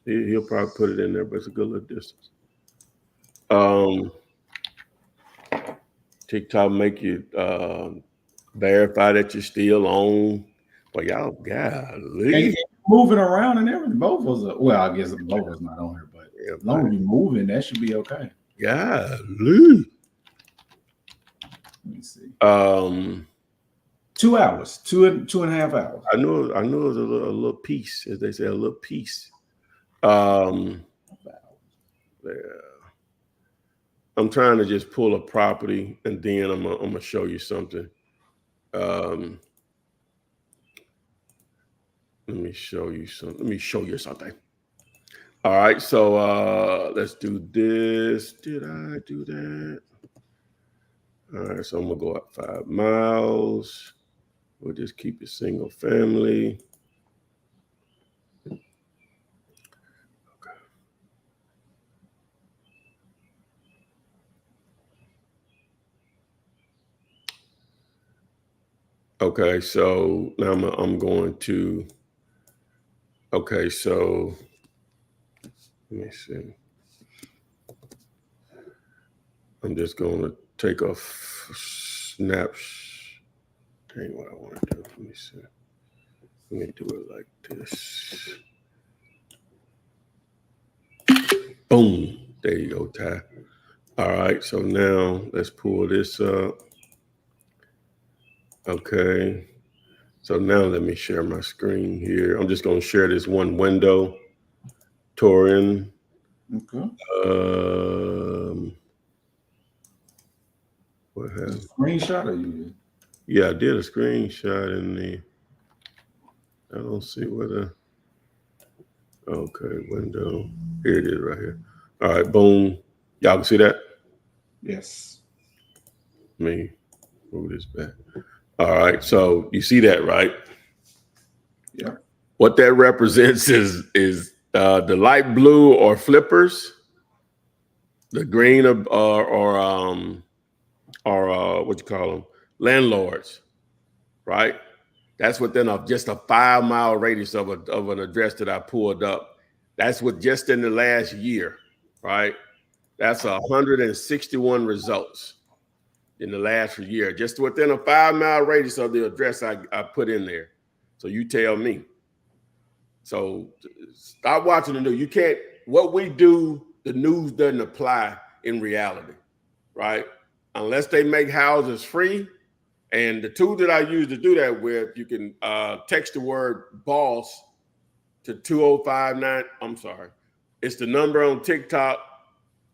he'll probably put it in there, but it's a good little distance. TikTok make you verify that you're still on. Well, y'all, golly. Moving around and everything. Both of us. Well, I guess both of us not on here, but as long as you're moving, that should be okay. Golly. Let me see. 2 hours, two and a half hours. I knew it was a little piece, as they say, a little piece. Yeah. I'm trying to just pull a property, and then I'm gonna show you something. Let me show you something. All right, so let's do this. Did I do that? All right, so I'm gonna go up 5 miles. We'll just keep it single family. Okay, so now I'm going to. Okay, so let me see. I'm just going to take a snap. Ain't what I want to do. Let me see. Let me do it like this. Boom. There you go, Ty. All right, so now let's pull this up. Okay. So now let me share my screen here. I'm just going to share this one window. Torin. Okay. What happened? Screenshot or you? Yeah, I did a screenshot in the. I don't see whether. Okay, window. Here it is right here. All right, boom. Y'all can see that? Yes. Let me move this back. All right, so you see that, right? Yeah. What that represents is the light blue or flippers, the green or what you call them, landlords, right? That's within just a 5-mile radius of an address that I pulled up. That's what just in the last year, right? That's 161 results in the last year, just within a 5-mile radius of the address I put in there. So you tell me. So stop watching the news. You can't, what we do, the news doesn't apply in reality, right? Unless they make houses free. And the tool that I use to do that with, you can text the word boss to 2059. I'm sorry. It's the number on TikTok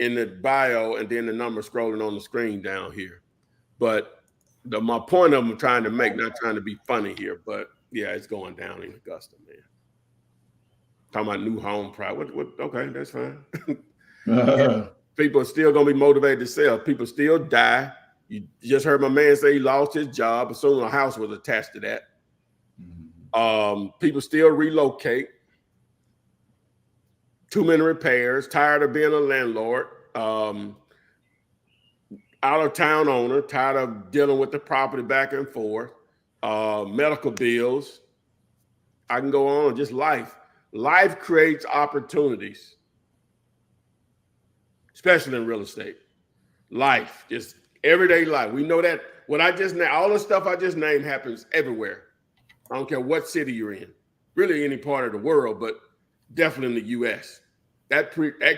in the bio, and then the number scrolling on the screen down here. But my point I'm trying to make, not trying to be funny here, but yeah, it's going down in Augusta, man. Talking about new home price. Okay, that's fine. Yeah. People are still going to be motivated to sell. People still die. You just heard my man say he lost his job, assuming a house was attached to that. People still relocate. Too many repairs. Tired of being a landlord. Out of town owner. Tired of dealing with the property back and forth. Medical bills. I can go on. Just life. Life creates opportunities, especially in real estate. Life, just everyday life. We know that what I just named, all the stuff I just named happens everywhere. I don't care what city you're in, really any part of the world, but definitely in the U.S. That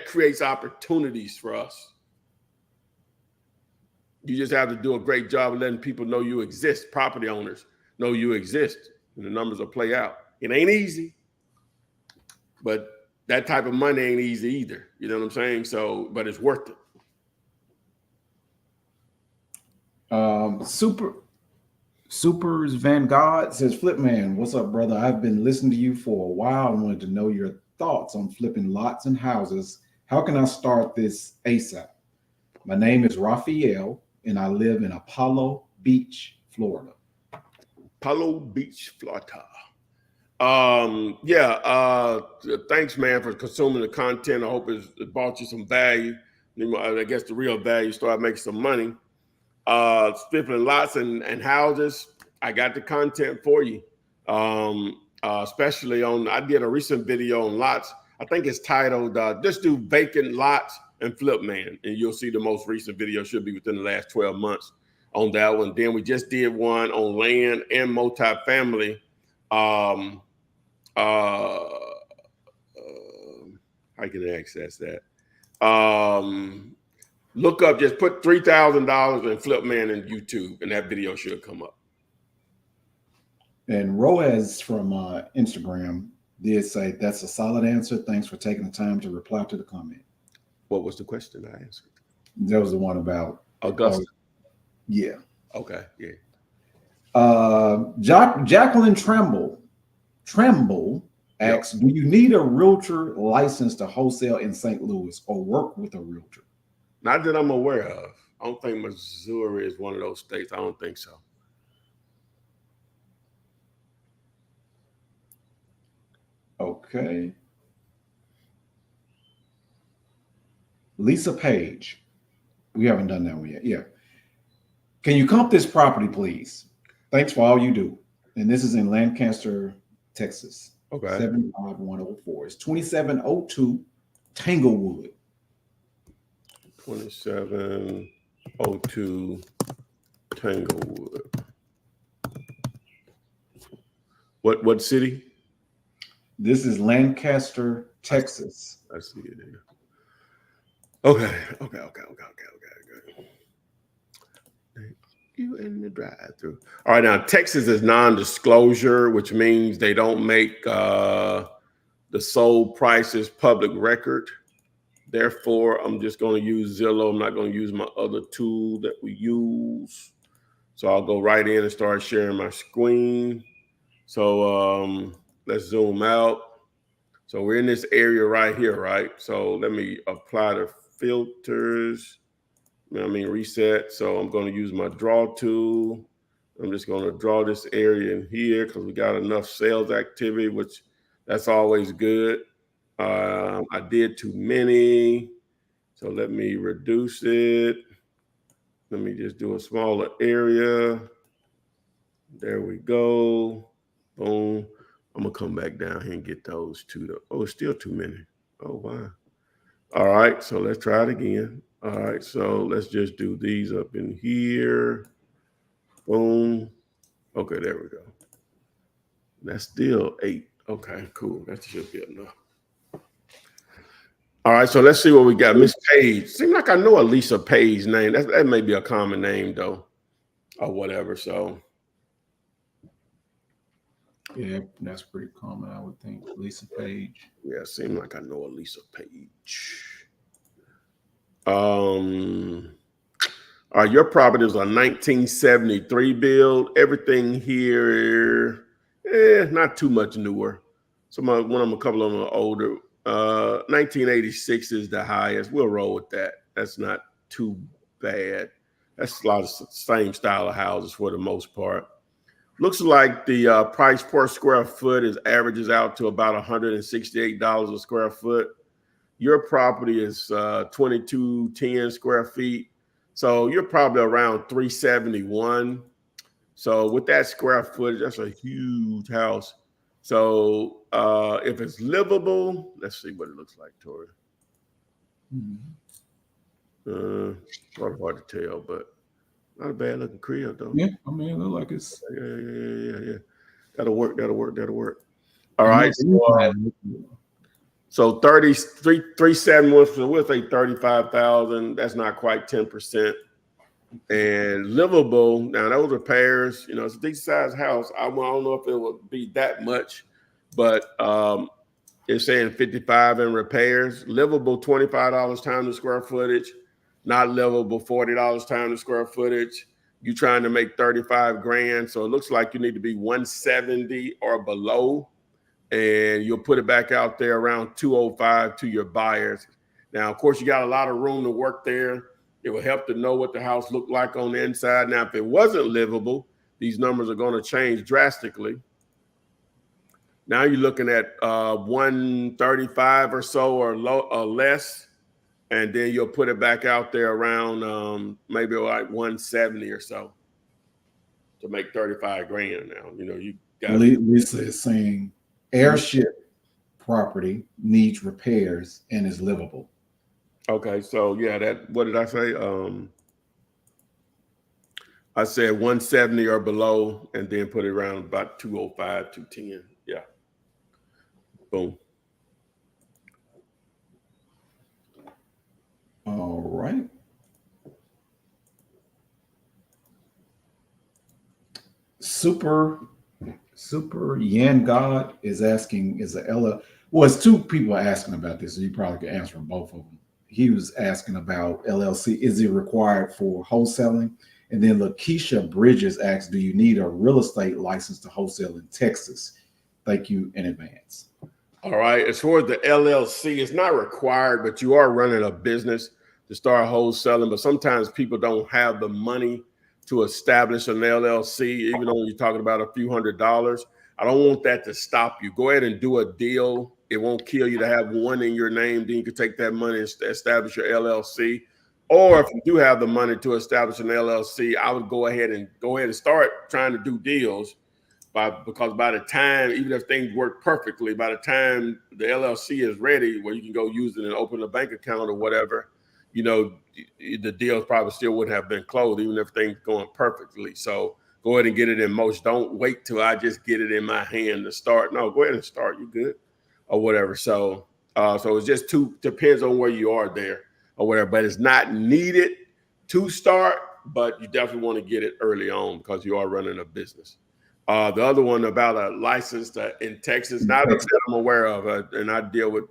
creates opportunities for us. You just have to do a great job of letting people know you exist. Property owners know you exist, and the numbers will play out. It ain't easy, but that type of money ain't easy either. You know what I'm saying? So, but it's worth it. Supers Van God says, Flip Man, what's up, brother? I've been listening to you for a while. I wanted to know your thoughts on flipping lots and houses. How can I start this ASAP? My name is Raphael, and I live in Apollo Beach, Florida. Apollo Beach, Florida. Thanks, man, for consuming the content. I hope it brought you some value. I guess the real value, start making some money. Flipping lots and houses, I got the content for you. Especially I did a recent video on lots. I think it's titled, just do vacant lots and flip man. And you'll see the most recent video should be within the last 12 months on that one. Then we just did one on land and multifamily. How can I access that? Look up, just put $3,000 in flip man in YouTube, and that video should come up. And Roaz from Instagram did say, that's a solid answer. Thanks for taking the time to reply to the comment. What was the question I answered? That was the one about Augusta. Yeah. Okay. Yeah. Jacqueline Tremble asks, do you need a realtor license to wholesale in St. Louis or work with a realtor? Not that I'm aware of. I don't think Missouri is one of those states. I don't think so. Okay. Lisa Page. We haven't done that one yet. Yeah. Can you comp this property, please? Thanks for all you do. And this is in Lancaster, Texas. Okay. 75104. It's 2702 Tanglewood. 2702 Tanglewood. What city? This is Lancaster, Texas. I see it here. Okay. Thank you in the drive-through. All right, now Texas is non-disclosure, which means they don't make the sold prices public record. Therefore, I'm just going to use Zillow. I'm not going to use my other tool that we use. So I'll go right in and start sharing my screen. So let's zoom out. So we're in this area right here, right? So let me apply the filters. Reset. So I'm going to use my draw tool. I'm just going to draw this area in here because we got enough sales activity, which that's always good. I did too many. So let me reduce it. Let me just do a smaller area. There we go. Boom. I'm gonna come back down here and get those two. Oh, it's still too many. Oh wow. All right, so let's try it again. All right, so let's just do these up in here. Boom. Okay, there we go. That's still 8. Okay, cool. That should be enough. All right, so let's see what we got. Miss Page. Seems like I know a Lisa Page name. That may be a common name though, or whatever. So Yeah, that's pretty common, I would think. Lisa Page. yeah, seems like I know a Lisa Page. All right, your property is a 1973 build. Everything here, not too much newer. A couple of them are older. 1986 is the highest. We'll roll with that. That's not too bad. That's a lot of same style of houses for the most part. Looks like the price per square foot averages out to about $168 a square foot. Your property is 2210 square feet. So you're probably around 371. So with that square footage, that's a huge house. So if it's livable, let's see what it looks like, Tori. Sort of hard to tell, but not a bad looking crib though. Yeah, I mean, it look like it's Yeah. That'll work. All right. So 371 for the width, 35,000. That's not quite 10%. And livable. Now those repairs, it's a decent sized house. I don't know if it would be that much, but it's saying 55 in repairs. Livable $25 times the square footage. Not livable $40 times the square footage. You're trying to make 35 grand, so it looks like you need to be 170 or below, and you'll put it back out there around 205 to your buyers. Now, of course, you got a lot of room to work there. It will help to know what the house looked like on the inside. Now, if it wasn't livable, these numbers are going to change drastically. Now you're looking at 135 or so or less, and then you'll put it back out there around maybe like 170 or so to make 35 grand. Now, you got Lisa is saying airship property needs repairs and is livable. Okay, so yeah, what did I say? I said 170 or below, and then put it around about 205, 210. Yeah. Boom. All right. Super Yan God is asking, it's two people asking about this, so you probably could answer both of them. He was asking about LLC. Is it required for wholesaling? And then Lakeisha Bridges asks, do you need a real estate license to wholesale in Texas? Thank you in advance. All right. As far as the LLC, it's not required, but you are running a business to start wholesaling. But sometimes people don't have the money to establish an LLC, even though you're talking about a few $100s. I don't want that to stop you. Go ahead and do a deal. It won't kill you to have one in your name. Then you can take that money and establish your LLC. Or if you do have the money to establish an LLC, I would go ahead and start trying to do deals. Because by the time, even if things work perfectly, by the time the LLC is ready, where you can go use it and open a bank account or whatever, the deals probably still wouldn't have been closed, even if things going perfectly. So go ahead and get it in motion. Don't wait till I just get it in my hand to start. No, go ahead and start. You good or whatever. So it's just depends on where you are there or whatever. But it's not needed to start, but you definitely want to get it early on because you are running a business. The other one about a license in Texas, not that I'm aware of, and I deal with,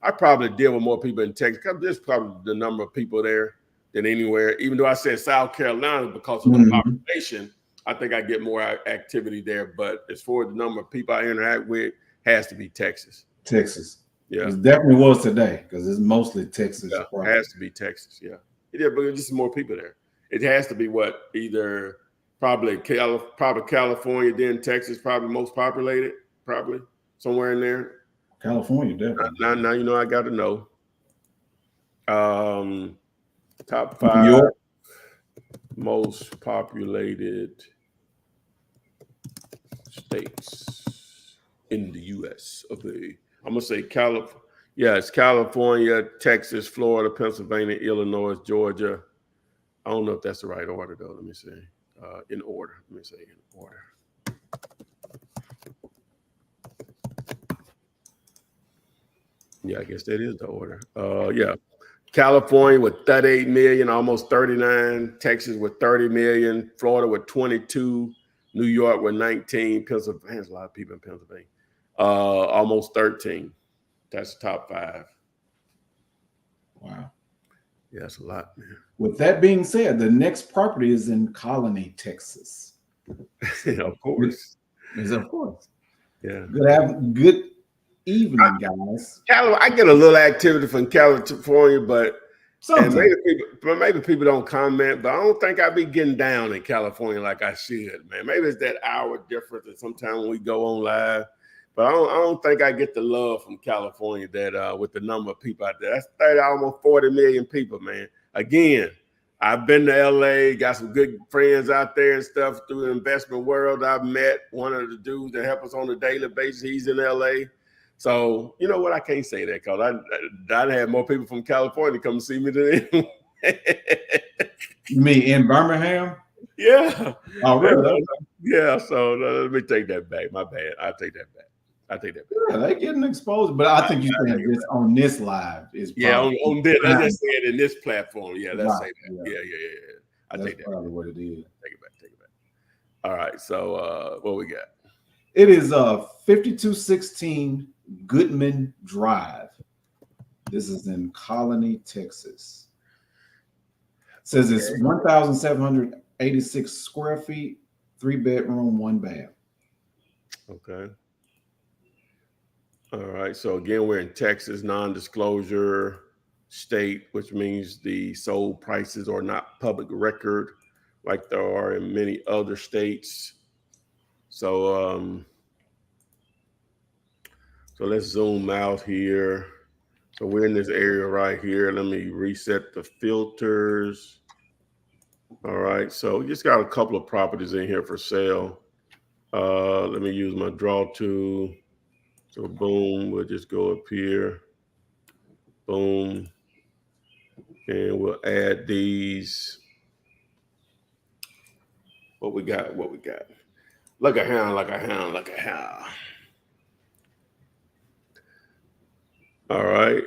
I probably deal with more people in Texas. There's probably the number of people there than anywhere. Even though I said South Carolina because of the population, I think I get more activity there. But as far as the number of people I interact with, has to be Texas. Texas. Yeah. It definitely was today because it's mostly Texas. Yeah, it has to be Texas. Yeah. Yeah, but there's just more people there. It has to be either probably California, then Texas, probably most populated, probably somewhere in there. California, definitely. Now I got to know. Top 5 most populated states in the U.S. of A. I'm gonna say California. Yeah, it's California, Texas, Florida, Pennsylvania, Illinois, Georgia. I don't know if that's the right order though. Let me see. In order. Let me say in order. Yeah, I guess that is the order. Yeah. California with 38 million, almost 39. Texas with 30 million. Florida with 22. New York with 19. Pennsylvania, there's a lot of people in Pennsylvania. Almost 13. That's the top 5. Wow. Yeah, that's a lot, man. With that being said, the next property is in Colony, Texas. Of course. Of course. Yeah. Good evening, guys. I get a little activity from California, but Sometimes. and maybe people don't comment, but I don't think I be getting down in California like I should, man. Maybe it's that hour difference, and sometimes when we go on live, but I don't think I get the love from California that with the number of people out there. That's 30, almost 40 million people, man. Again, I've been to LA, got some good friends out there and stuff through the investment world. I've met one of the dudes that help us on a daily basis. He's in LA. So, you know what? I can't say that because I had more people from California come see me than anyone. You mean in Birmingham? Yeah. Oh, really? Yeah. So let me take that back. My bad. I'll take that back. Yeah, they getting exposed, but I think you saying this on this live is probably, on this. Let's just say it in this platform. Yeah, let's say that. Yeah. I take that. Probably what it is. Take it back. All right. So what we got? It is 5216 Goodman Drive. This is in Colony, Texas. It says it's 1,786 square feet, 3-bedroom, 1 bath. Okay. All right. So again, we're in Texas, non-disclosure state, which means the sold prices are not public record like there are in many other states. So so let's zoom out here. So we're in this area right here. Let me reset the filters. All right. So we just got a couple of properties in here for sale. Let me use my draw tool. So boom, we'll just go up here. Boom. And we'll add these. What we got? Like a hound. All right.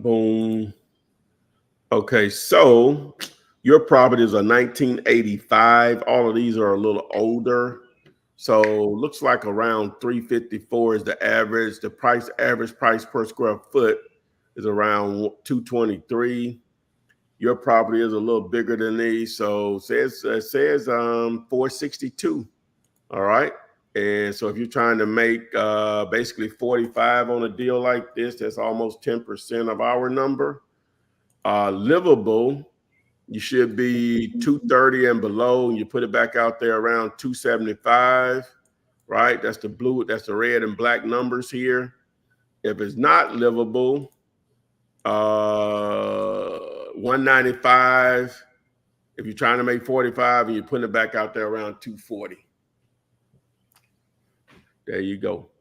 Boom. Okay, so your properties are 1985. All of these are a little older. So looks like around 354 is the average. The average price per square foot is around 223. Your property is a little bigger than these, so it says 462. All right. And so if you're trying to make basically 45 on a deal like this, that's almost 10% of our number. Livable, you should be 230 and below, and you put it back out there around 275, right? That's the blue, that's the red and black numbers here. If it's not livable, 195. If you're trying to make 45 and you're putting it back out there around 240. There you go.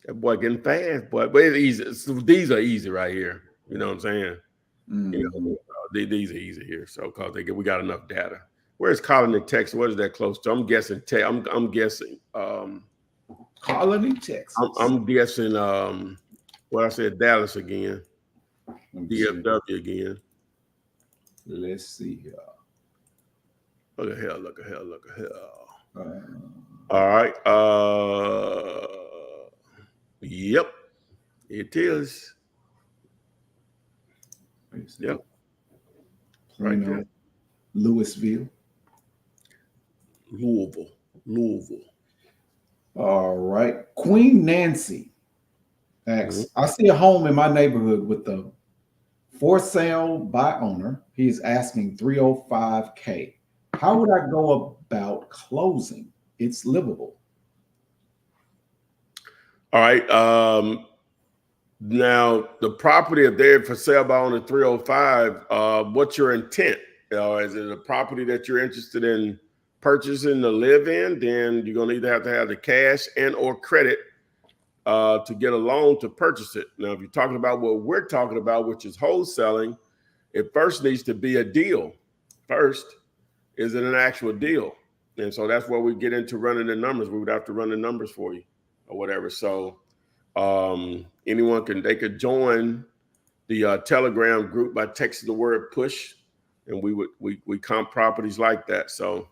That boy getting fast, boy. But it's easy. So these are easy right here. You know what I'm saying? Mm-hmm. You know, these are easy here. So because we got enough data. Where's Colony, Texas? What is that close to? I'm guessing. I'm guessing. Colony, Texas. I'm guessing. What I said, Dallas again. DFW again. Let's see here. Look at here. All right. Yep. It is. Yep. Right there. Louisville. Louisville. All right. Queen Nancy asks, I see a home in my neighborhood with the for sale by owner. He's asking $305K. How would I go about closing? It's livable. All right. Now the property up there for sale by owner 305. What's your intent? Is it a property that you're interested in purchasing the live-in, then you're going to either have to have the cash and or credit to get a loan to purchase it. Now, if you're talking about what we're talking about, which is wholesaling, it first needs to be a deal. First, is it an actual deal? And so that's where we get into running the numbers. We would have to run the numbers for you or whatever. So anyone they could join the Telegram group by texting the word push, and we comp properties like that. So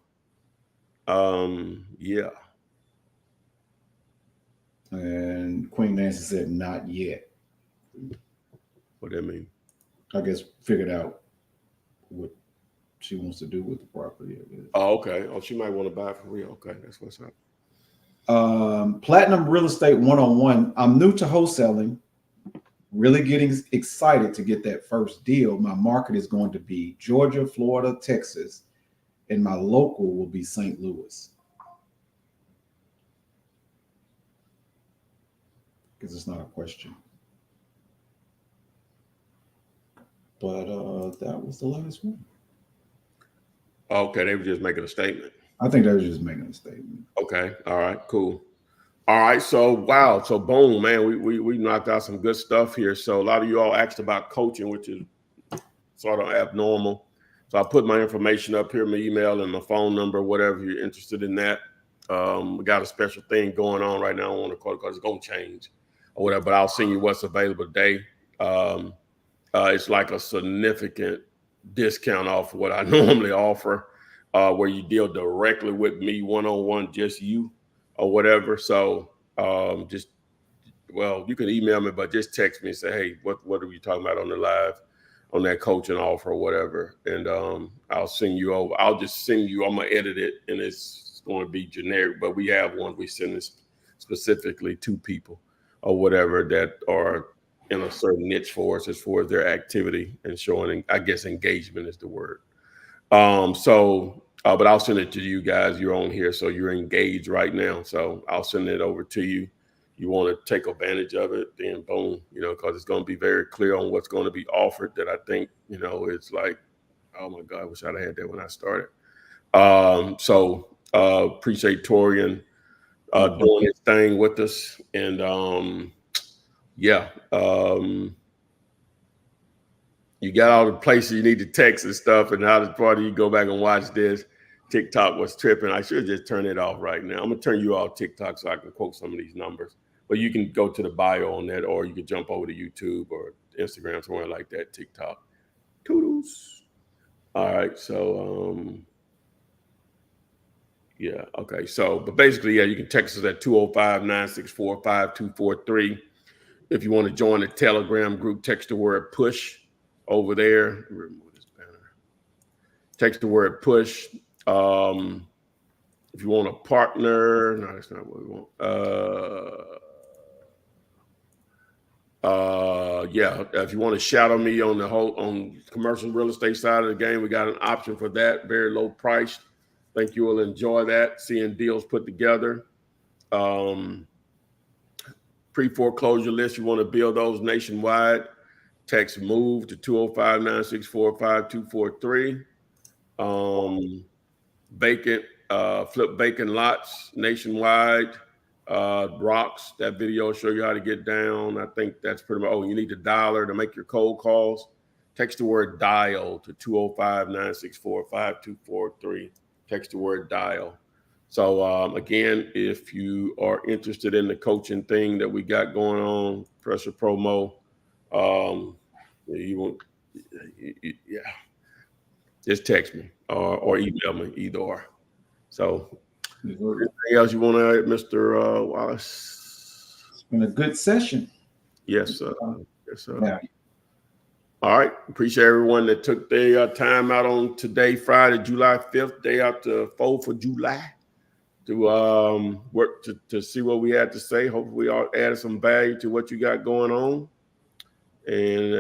yeah. And Queen Nancy said, not yet. What do that mean? I guess figured out what she wants to do with the property, I guess. Oh, okay. Oh, she might want to buy it for real. Okay, that's what's up. Platinum Real Estate 101. I'm new to wholesaling, really getting excited to get that first deal. My market is going to be Georgia, Florida, Texas, and my local will be St. Louis. Because it's not a question. But that was the last one. Okay, they were just making a statement. I think they were just making a statement. Okay, all right, cool. All right, so wow, so boom, man, we knocked out some good stuff here. So a lot of you all asked about coaching, which is sort of abnormal. So I put my information up here, my email and my phone number, whatever you're interested in that. We got a special thing going on right now. I don't want to call it because it's going to change or whatever, but I'll send you what's available today. It's like a significant discount off what I normally offer, where you deal directly with me one-on-one, just you or whatever. So you can email me, but just text me and say, hey, what are we talking about on the live, on that coaching offer or whatever. And I'll send you over. I'll just send you, I'm going to edit it and it's going to be generic, but we have one we send this specifically to people or whatever that are in a certain niche for us as far as their activity and showing, I guess, engagement is the word. But I'll send it to you guys. You're on here, so you're engaged right now. So I'll send it over to you. You want to take advantage of it, then boom, because it's going to be very clear on what's going to be offered that I think, it's like, oh my God, I wish I'd have had that when I started. Appreciate Torian doing his thing with us. And you got all the places you need to text and stuff, and how this party you go back and watch this. TikTok was tripping. I should just turn it off right now. I'm gonna turn you off TikTok so I can quote some of these numbers. But you can go to the bio on that, or you can jump over to YouTube or Instagram, somewhere like that. TikTok. Toodles. All right. So okay. So, but basically, you can text us at 205-964-5243. If you want to join the Telegram group, text the word push over there. Remove this banner. Text the word push. If you want a partner, no, that's not what we want. If you want to shadow me on on commercial real estate side of the game, we got an option for that, very low priced. Think you will enjoy that, seeing deals put together. Pre-foreclosure list, you want to build those nationwide, text MOVE to 205-964-5243. Vacant, flip vacant lots nationwide. Rocks, that video will show you how to get down. I think that's pretty much, you need the dialer to make your cold calls. Text the word dial to 205-964-5243. Text the word dial. So again, if you are interested in the coaching thing that we got going on, pressure promo, just text me or email me, either or. So anything else you want to add, Mr. Wallace? It's been a good session. Yes, sir. Yes, sir. Yeah. All right. Appreciate everyone that took their time out on today, Friday, July 5th, day after 4th of July, to work to see what we had to say. Hopefully we all added some value to what you got going on. And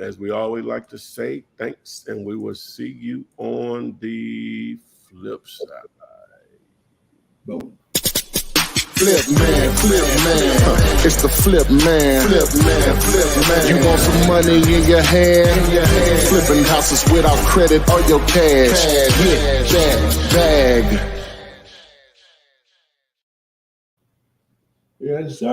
as we always like to say, thanks. And we will see you on the flip side. Boom. Flip man, it's the flip man. You want some money in your hand? Flipping houses without credit or your cash. Get that bag. Yes, sir.